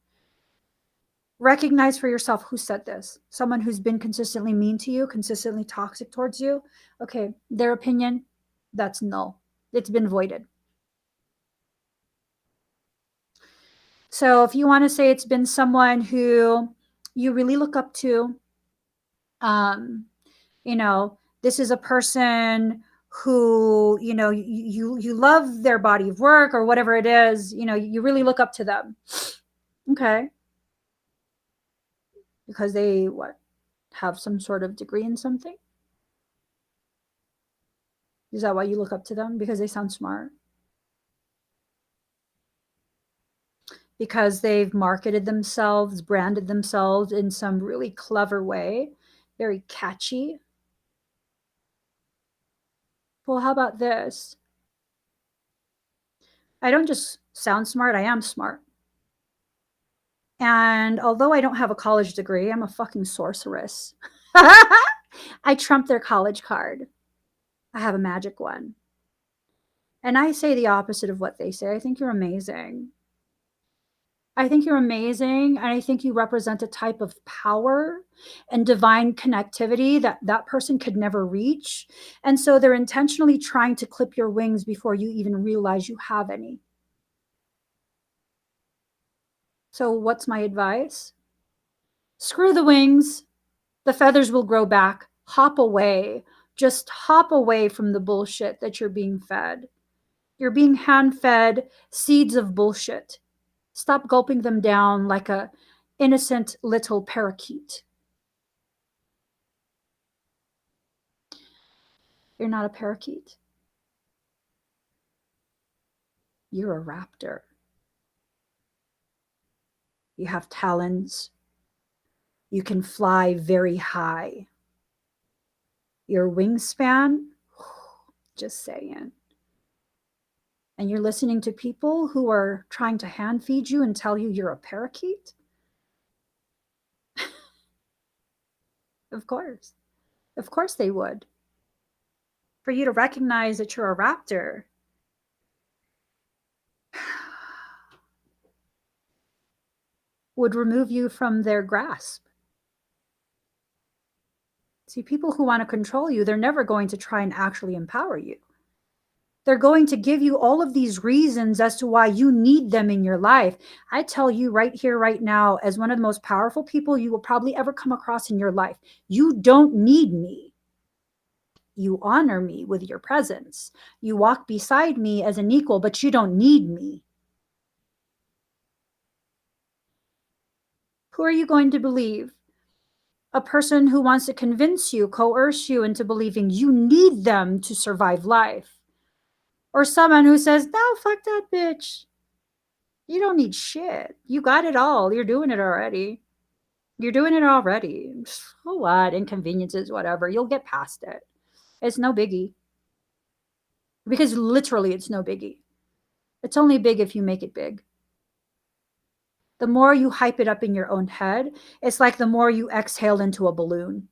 recognize for yourself who said this. Someone who's been consistently mean to you, consistently toxic towards you. Okay, their opinion, that's null. It's been voided. So if you want to say it's been someone who you really look up to, you know, this is a person who, you love their body of work or whatever it is, you really look up to them. Okay. Because they have some sort of degree in something? Is that why you look up to them? Because they sound smart? Because they've marketed themselves, branded themselves in some really clever way, very catchy? Well, how about this? I don't just sound smart, I am smart. And although I don't have a college degree, I'm a fucking sorceress. I trump their college card. I have a magic one. And I say the opposite of what they say. I think you're amazing. I think you're amazing. And I think you represent a type of power and divine connectivity that that person could never reach. And so they're intentionally trying to clip your wings before you even realize you have any. So what's my advice? Screw the wings. The feathers will grow back. Hop away. Just hop away from the bullshit that you're being fed. You're being hand fed seeds of bullshit. Stop gulping them down like a innocent little parakeet. You're not a parakeet. You're a raptor. You have talons. You can fly very high. Your wingspan, just saying. And you're listening to people who are trying to hand feed you and tell you you're a parakeet? Of course. Of course they would. For you to recognize that you're a raptor would remove you from their grasp. See, people who want to control you, they're never going to try and actually empower you. They're going to give you all of these reasons as to why you need them in your life. I tell you right here, right now, as one of the most powerful people you will probably ever come across in your life, you don't need me. You honor me with your presence. You walk beside me as an equal, but you don't need me. Who are you going to believe? A person who wants to convince you, coerce you into believing you need them to survive life? Or someone who says, no, fuck that bitch. You don't need shit. You got it all. You're doing it already. You're doing it already. So what? Inconveniences, whatever. You'll get past it. It's no biggie. Because literally, it's no biggie. It's only big if you make it big. The more you hype it up in your own head, it's like the more you exhale into a balloon.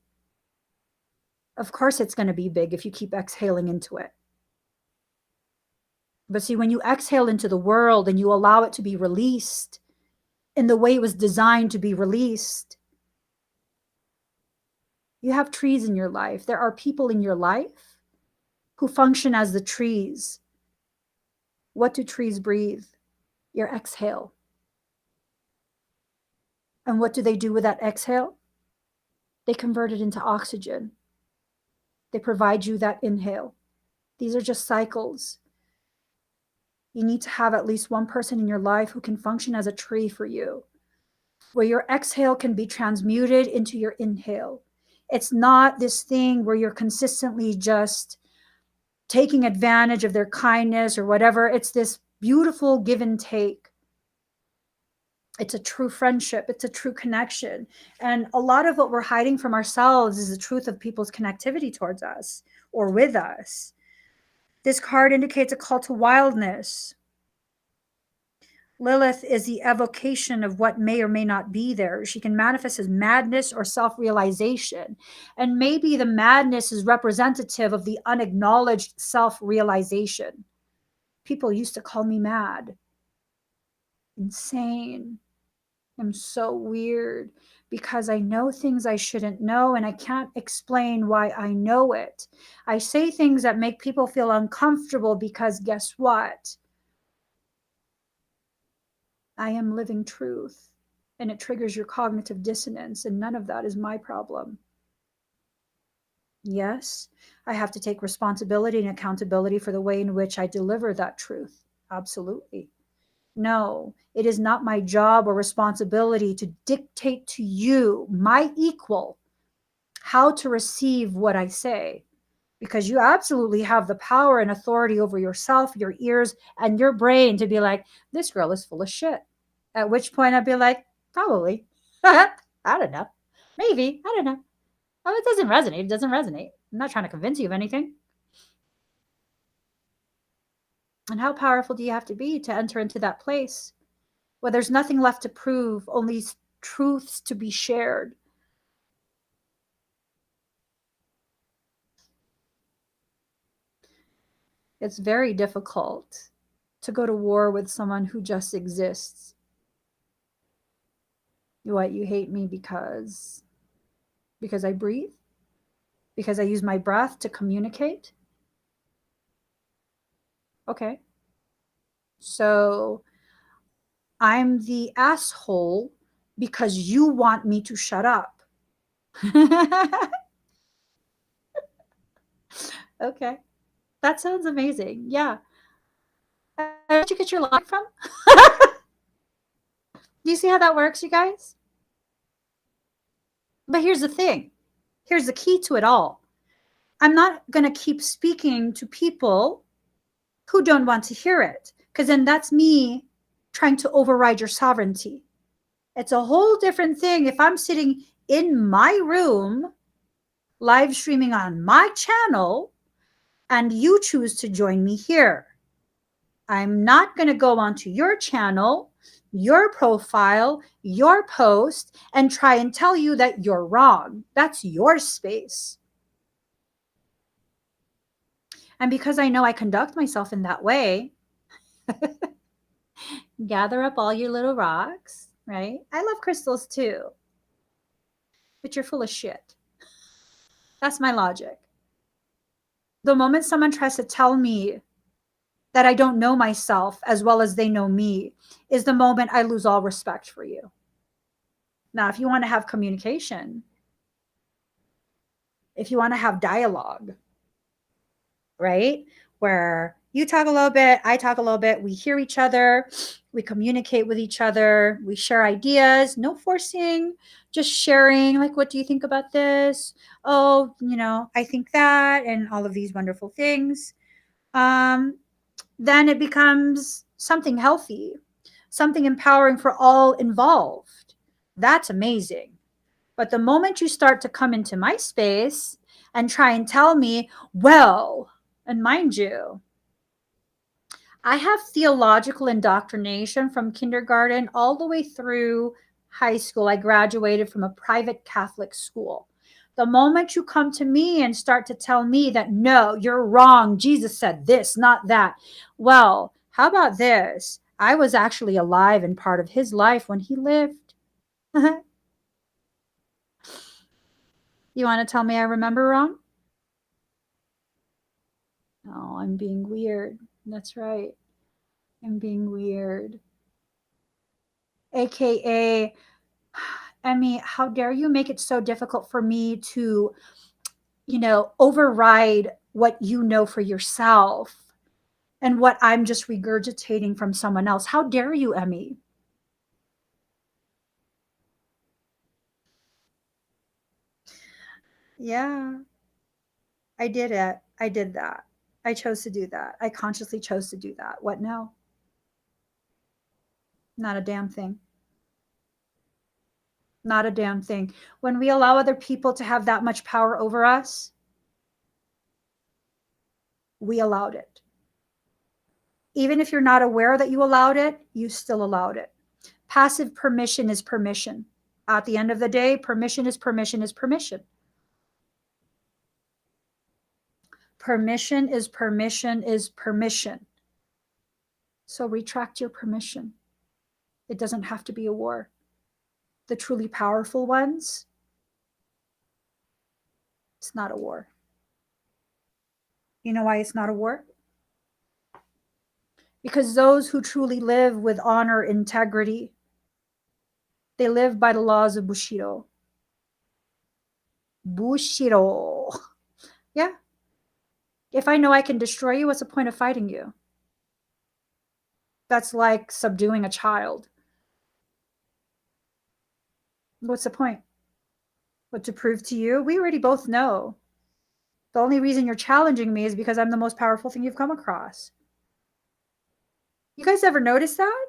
Of course, it's going to be big if you keep exhaling into it. But see, when you exhale into the world and you allow it to be released in the way it was designed to be released, you have trees in your life. There are people in your life who function as the trees. What do trees breathe? Your exhale. And what do they do with that exhale? They convert it into oxygen. They provide you that inhale. These are just cycles. You need to have at least one person in your life who can function as a tree for you, where your exhale can be transmuted into your inhale. It's not this thing where you're consistently just taking advantage of their kindness or whatever. It's this beautiful give and take. It's a true friendship. It's a true connection. And a lot of what we're hiding from ourselves is the truth of people's connectivity towards us or with us. This card indicates a call to wildness. Lilith is the evocation of what may or may not be there. She can manifest as madness or self-realization. And maybe the madness is representative of the unacknowledged self-realization. People used to call me mad, insane. I'm so weird because I know things I shouldn't know and I can't explain why I know it. I say things that make people feel uncomfortable because guess what? I am living truth and it triggers your cognitive dissonance, and none of that is my problem. Yes, I have to take responsibility and accountability for the way in which I deliver that truth. Absolutely. No, it is not my job or responsibility to dictate to you, my equal, how to receive what I say, because you absolutely have the power and authority over yourself, your ears, and your brain to be like, this girl is full of shit. At which point I'd be like, probably. I don't know. Maybe. I don't know. Oh, it doesn't resonate. It doesn't resonate. I'm not trying to convince you of anything. And how powerful do you have to be to enter into that place where there's nothing left to prove, only truths to be shared? It's very difficult to go to war with someone who just exists. What, you hate me because I breathe? Because I use my breath to communicate? Okay. So I'm the asshole because you want me to shut up. Okay. That sounds amazing. Yeah. Where'd you get your line from? Do you see how that works, you guys? But here's the thing. Here's the key to it all. I'm not going to keep speaking to people who don't want to hear it, because then that's me trying to override your sovereignty. It's a whole different thing if I'm sitting in my room, live streaming on my channel, and you choose to join me here. I'm not going to go onto your channel, your profile, your post, and try and tell you that you're wrong. That's your space. And because I know I conduct myself in that way, gather up all your little rocks, right? I love crystals too, but you're full of shit. That's my logic. The moment someone tries to tell me that I don't know myself as well as they know me is the moment I lose all respect for you. Now, if you want to have communication, if you want to have dialogue, right? Where you talk a little bit, I talk a little bit, we hear each other, we communicate with each other, we share ideas, no forcing, just sharing, like, what do you think about this? Oh, I think that, and all of these wonderful things. Then it becomes something healthy, something empowering for all involved. That's amazing. But the moment you start to come into my space and try and tell me, well, and mind you, I have theological indoctrination from kindergarten all the way through high school. I graduated from a private Catholic school. The moment you come to me and start to tell me that, no, you're wrong, Jesus said this, not that. Well, how about this? I was actually alive and part of his life when he lived. You want to tell me I remember wrong? No, I'm being weird. That's right. I'm being weird. AKA, Emmy, how dare you make it so difficult for me to, override what you know for yourself and what I'm just regurgitating from someone else. How dare you, Emmy? Yeah, I did it. I did that. I chose to do that. I consciously chose to do that. What now? Not a damn thing. Not a damn thing. When we allow other people to have that much power over us, we allowed it. Even if you're not aware that you allowed it, you still allowed it. Passive permission is permission. At the end of the day, permission is permission is permission. Permission is permission is permission. So retract your permission. It doesn't have to be a war. The truly powerful ones, it's not a war. You know why it's not a war? Because those who truly live with honor, integrity, they live by the laws of Bushido. Bushido. Yeah. If I know I can destroy you, what's the point of fighting you? That's like subduing a child. What's the point? What, to prove to you? We already both know. The only reason you're challenging me is because I'm the most powerful thing you've come across. You guys ever notice that?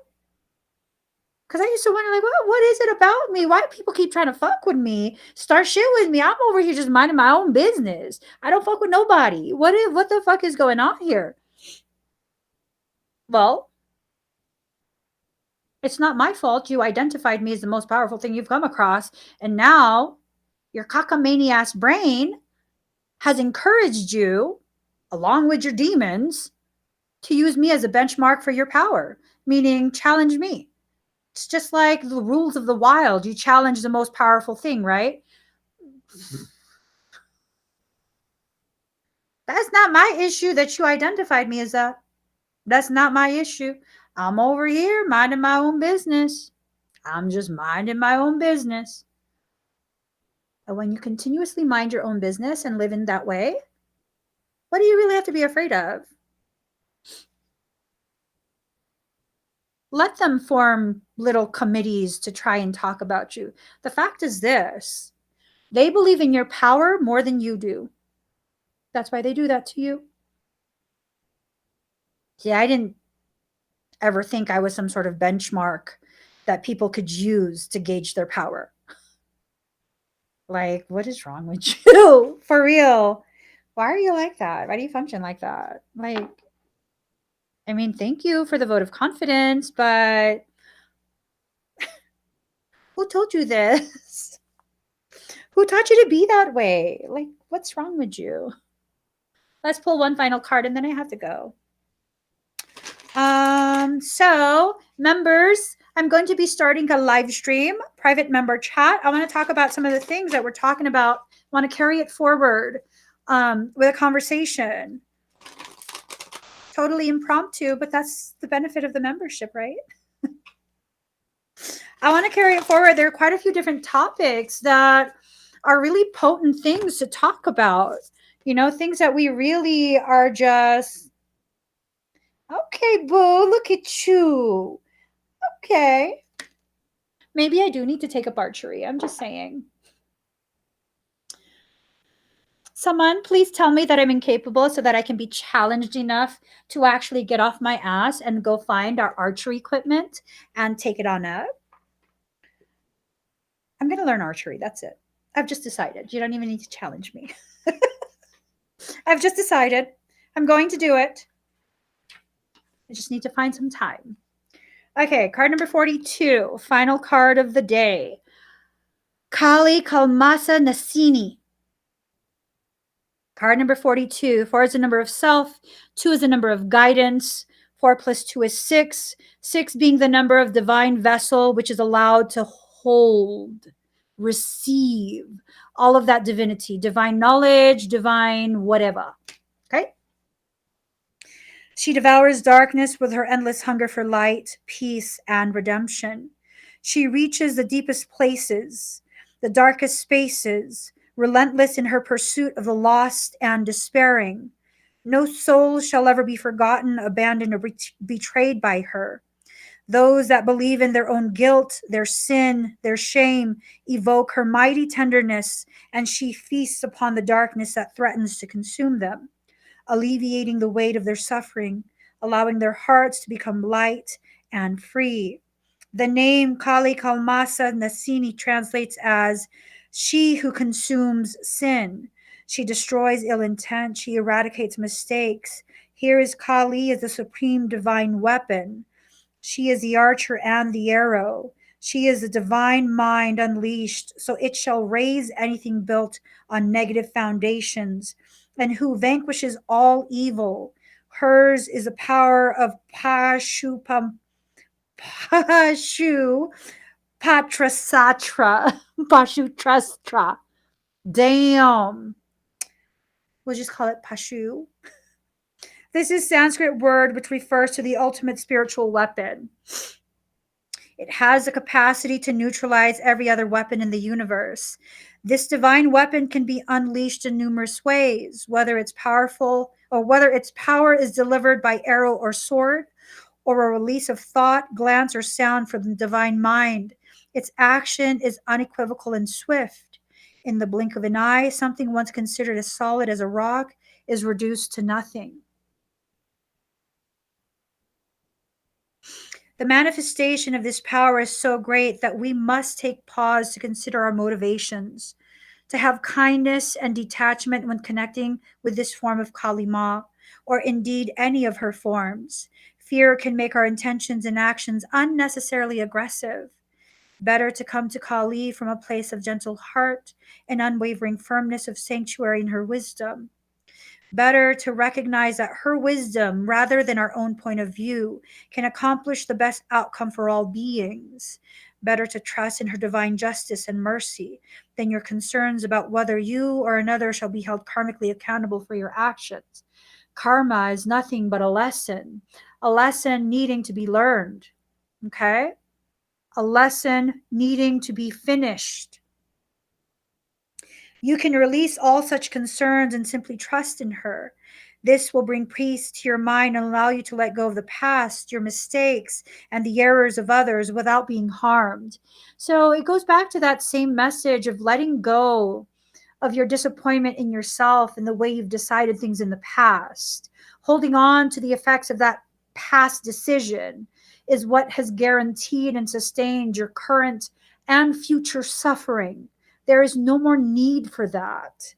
Because I used to wonder, like, what is it about me? Why do people keep trying to fuck with me? Start shit with me. I'm over here just minding my own business. I don't fuck with nobody. What the fuck is going on here? Well, it's not my fault you identified me as the most powerful thing you've come across. And now your cockamaniac brain has encouraged you, along with your demons, to use me as a benchmark for your power, meaning challenge me. It's just like the rules of the wild. You challenge the most powerful thing, right? That's not my issue that you identified me as that. That's not my issue. I'm over here minding my own business. I'm just minding my own business. And when you continuously mind your own business and live in that way, what do you really have to be afraid of? Let them form little committees to try and talk about you. The fact is this: they believe in your power more than you do. That's why they do that to you. Yeah, I didn't ever think I was some sort of benchmark that people could use to gauge their power. Like, what is wrong with you? For real. Why are you like that? Why do you function like that? Like, I mean, thank you for the vote of confidence, but who told you this? Who taught you to be that way? Like, what's wrong with you? Let's pull one final card and then I have to go. So members, I'm going to be starting a live stream, private member chat. I want to talk about some of the things that we're talking about Want to carry it forward with a conversation. Totally impromptu, but that's the benefit of the membership, right? I want to carry it forward. There are quite a few different topics that are really potent things to talk about. Things that we really are just, okay, boo, look at you. Okay. Maybe I do need to take up archery. I'm just saying. Someone, please tell me that I'm incapable so that I can be challenged enough to actually get off my ass and go find our archery equipment and take it on up. I'm going to learn archery. That's it. I've just decided. You don't even need to challenge me. I've just decided. I'm going to do it. I just need to find some time. Okay, card number 42, final card of the day. Kali Kalmasa Nasini. Card number 42. 4 is the number of self. 2 is the number of guidance. 4 plus 2 is 6. 6 being the number of divine vessel, which is allowed to hold, receive all of that divinity, divine knowledge, divine whatever. Okay? She devours darkness with her endless hunger for light, peace, and redemption. She reaches the deepest places, the darkest spaces, relentless in her pursuit of the lost and despairing. No soul shall ever be forgotten, abandoned, or betrayed by her. Those that believe in their own guilt, their sin, their shame, evoke her mighty tenderness, and she feasts upon the darkness that threatens to consume them, alleviating the weight of their suffering, allowing their hearts to become light and free. The name Kali Kalmasa Nasini translates as she who consumes sin. She destroys ill intent. She eradicates mistakes. Here is Kali as the supreme divine weapon. She is the archer and the arrow. She is the divine mind unleashed, so it shall raise anything built on negative foundations, and who vanquishes all evil. Hers is the power of Pashu Patrasatra. Pashutrastra. Damn. We'll just call it Pashu. This is Sanskrit word which refers to the ultimate spiritual weapon. It has the capacity to neutralize every other weapon in the universe. This divine weapon can be unleashed in numerous ways, whether it's powerful or whether its power is delivered by arrow or sword, or a release of thought, glance, or sound from the divine mind. Its action is unequivocal and swift. In the blink of an eye, something once considered as solid as a rock is reduced to nothing. The manifestation of this power is so great that we must take pause to consider our motivations, to have kindness and detachment when connecting with this form of Kali Ma, or indeed any of her forms. Fear can make our intentions and actions unnecessarily aggressive. Better to come to Kali from a place of gentle heart and unwavering firmness of sanctuary in her wisdom. Better to recognize that her wisdom, rather than our own point of view, can accomplish the best outcome for all beings. Better to trust in her divine justice and mercy than your concerns about whether you or another shall be held karmically accountable for your actions. Karma is nothing but a lesson needing to be learned. Okay? A lesson needing to be finished. You can release all such concerns and simply trust in her. This will bring peace to your mind and allow you to let go of the past, your mistakes, and the errors of others without being harmed. So it goes back to that same message of letting go of your disappointment in yourself and the way you've decided things in the past. Holding on to the effects of that past decision is what has guaranteed and sustained your current and future suffering. There is no more need for that.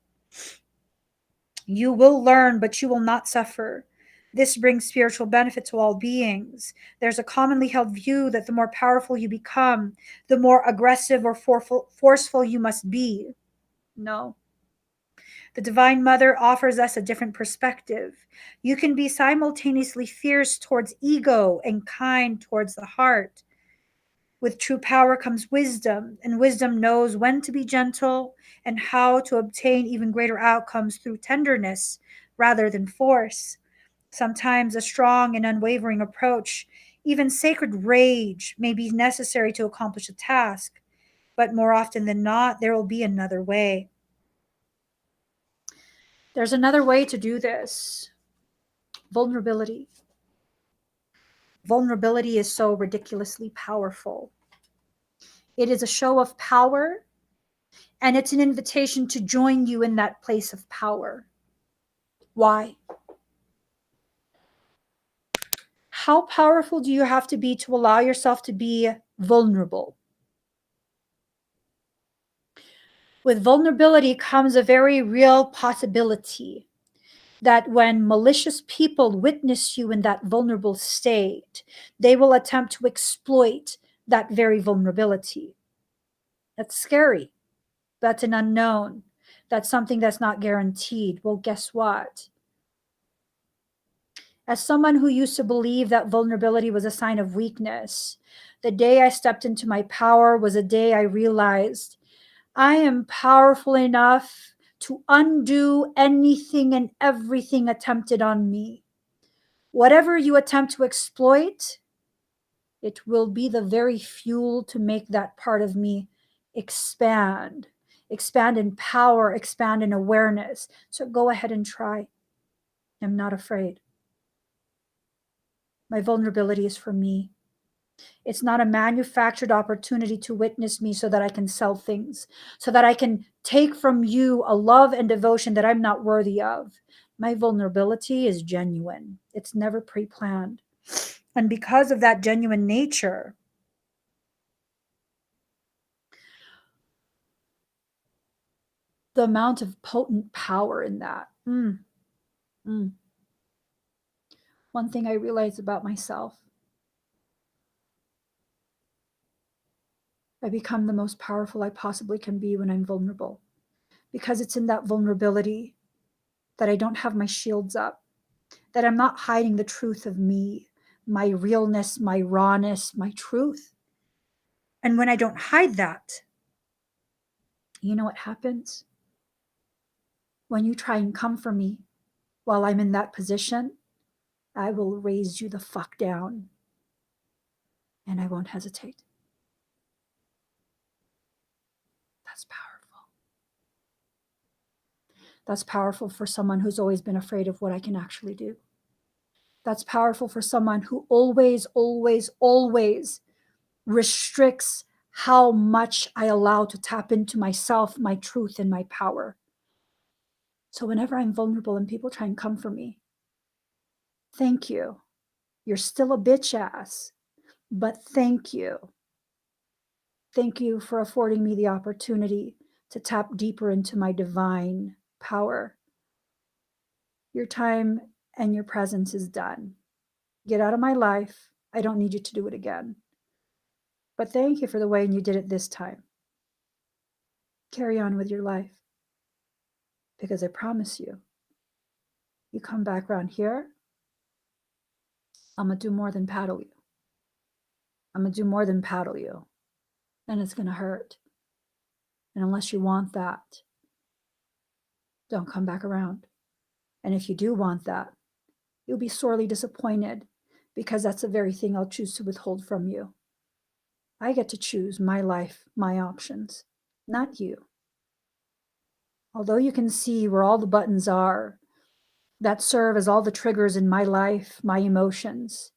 You will learn, but you will not suffer. This brings spiritual benefit to all beings. There's a commonly held view that the more powerful you become, the more aggressive or forceful you must be. No. The Divine Mother offers us a different perspective. You can be simultaneously fierce towards ego and kind towards the heart. With true power comes wisdom, and wisdom knows when to be gentle and how to obtain even greater outcomes through tenderness rather than force. Sometimes a strong and unwavering approach, even sacred rage, may be necessary to accomplish a task, but more often than not, there will be another way. There's another way to do this. Vulnerability. Vulnerability is so ridiculously powerful. It is a show of power, and it's an invitation to join you in that place of power. Why? How powerful do you have to be to allow yourself to be vulnerable? With vulnerability comes a very real possibility that when malicious people witness you in that vulnerable state, they will attempt to exploit that very vulnerability. That's scary. That's an unknown. That's something that's not guaranteed. Well, guess what? As someone who used to believe that vulnerability was a sign of weakness, the day I stepped into my power was a day I realized I am powerful enough to undo anything and everything attempted on me. Whatever you attempt to exploit, it will be the very fuel to make that part of me expand. Expand in power, expand in awareness. So go ahead and try. I'm not afraid. My vulnerability is for me. It's not a manufactured opportunity to witness me so that I can sell things, so that I can take from you a love and devotion that I'm not worthy of. My vulnerability is genuine. It's never pre-planned. And because of that genuine nature, the amount of potent power in that. One thing I realized about myself, I become the most powerful I possibly can be when I'm vulnerable. Because it's in that vulnerability that I don't have my shields up, that I'm not hiding the truth of me, my realness, my rawness, my truth. And when I don't hide that, you know what happens? When you try and come for me while I'm in that position, I will raise you the fuck down. And I won't hesitate. That's powerful. That's powerful for someone who's always been afraid of what I can actually do. That's powerful for someone who always, always, always restricts how much I allow to tap into myself, my truth, and my power. So whenever I'm vulnerable and people try and come for me, thank you. You're still a bitch ass, but thank you. Thank you for affording me the opportunity to tap deeper into my divine power. Your time and your presence is done. Get out of my life. I don't need you to do it again. But thank you for the way you did it this time. Carry on with your life. Because I promise you, you come back around here, I'm going to do more than paddle you. I'm going to do more than paddle you. And it's going to hurt. And unless you want that, don't come back around. And if you do want that, you'll be sorely disappointed because that's the very thing I'll choose to withhold from you. I get to choose my life, my options, not you. Although you can see where all the buttons are that serve as all the triggers in my life, my emotions,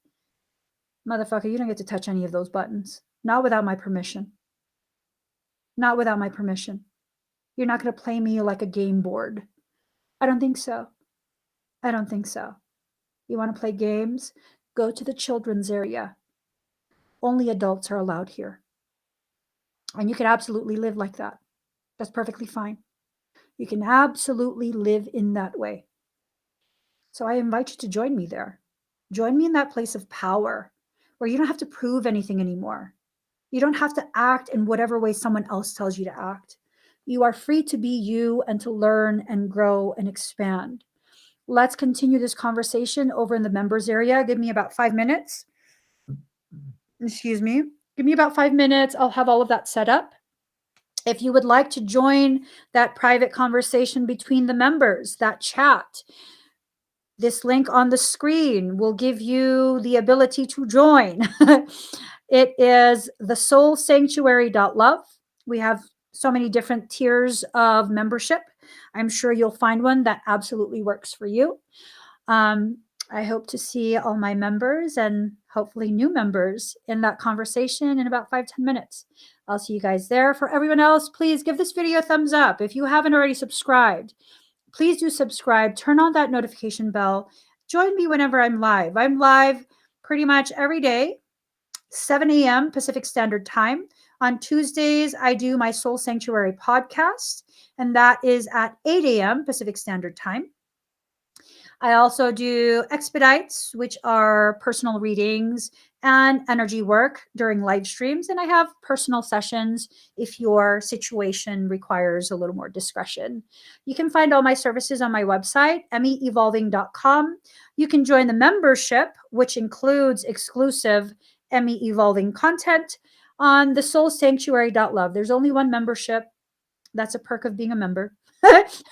motherfucker, you don't get to touch any of those buttons. Not without my permission. Not without my permission. You're not going to play me like a game board. I don't think so. I don't think so. You want to play games? Go to the children's area. Only adults are allowed here. And you can absolutely live like that. That's perfectly fine. You can absolutely live in that way. So I invite you to join me there. Join me in that place of power where you don't have to prove anything anymore. You don't have to act in whatever way someone else tells you to act. You are free to be you and to learn and grow and expand. Let's continue this conversation over in the members area. Give me about 5 minutes. Excuse me. Give me about 5 minutes. I'll have all of that set up. If you would like to join that private conversation between the members, that chat, this link on the screen will give you the ability to join. It is thesoulsanctuary.love. We have so many different tiers of membership. I'm sure you'll find one that absolutely works for you. I hope to see all my members and hopefully new members in that conversation in about 5-10 minutes. I'll see you guys there. For everyone else, please give this video a thumbs up. If you haven't already subscribed, please do subscribe. Turn on that notification bell. Join me whenever I'm live. I'm live pretty much every day, 7 a.m. Pacific Standard Time. On Tuesdays, I do my Soul Sanctuary podcast, and that is at 8 a.m. Pacific Standard Time. I also do expedites, which are personal readings and energy work during live streams. And I have personal sessions if your situation requires a little more discretion. You can find all my services on my website, emmyevolving.com. You can join the membership, which includes exclusive Emmy Evolving content on thesoulsanctuary.love. There's only one membership. That's a perk of being a member.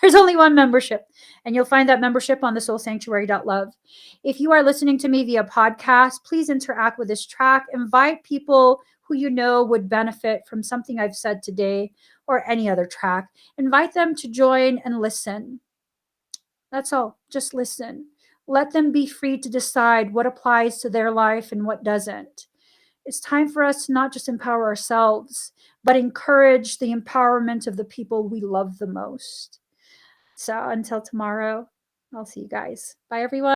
There's only one membership, and you'll find that membership on thesoulsanctuary.love. If you are listening to me via podcast, please interact with this track. Invite people who you know would benefit from something I've said today or any other track. Invite them to join and listen. That's all. Just listen. Let them be free to decide what applies to their life and what doesn't. It's time for us to not just empower ourselves, but encourage the empowerment of the people we love the most. So until tomorrow, I'll see you guys. Bye, everyone.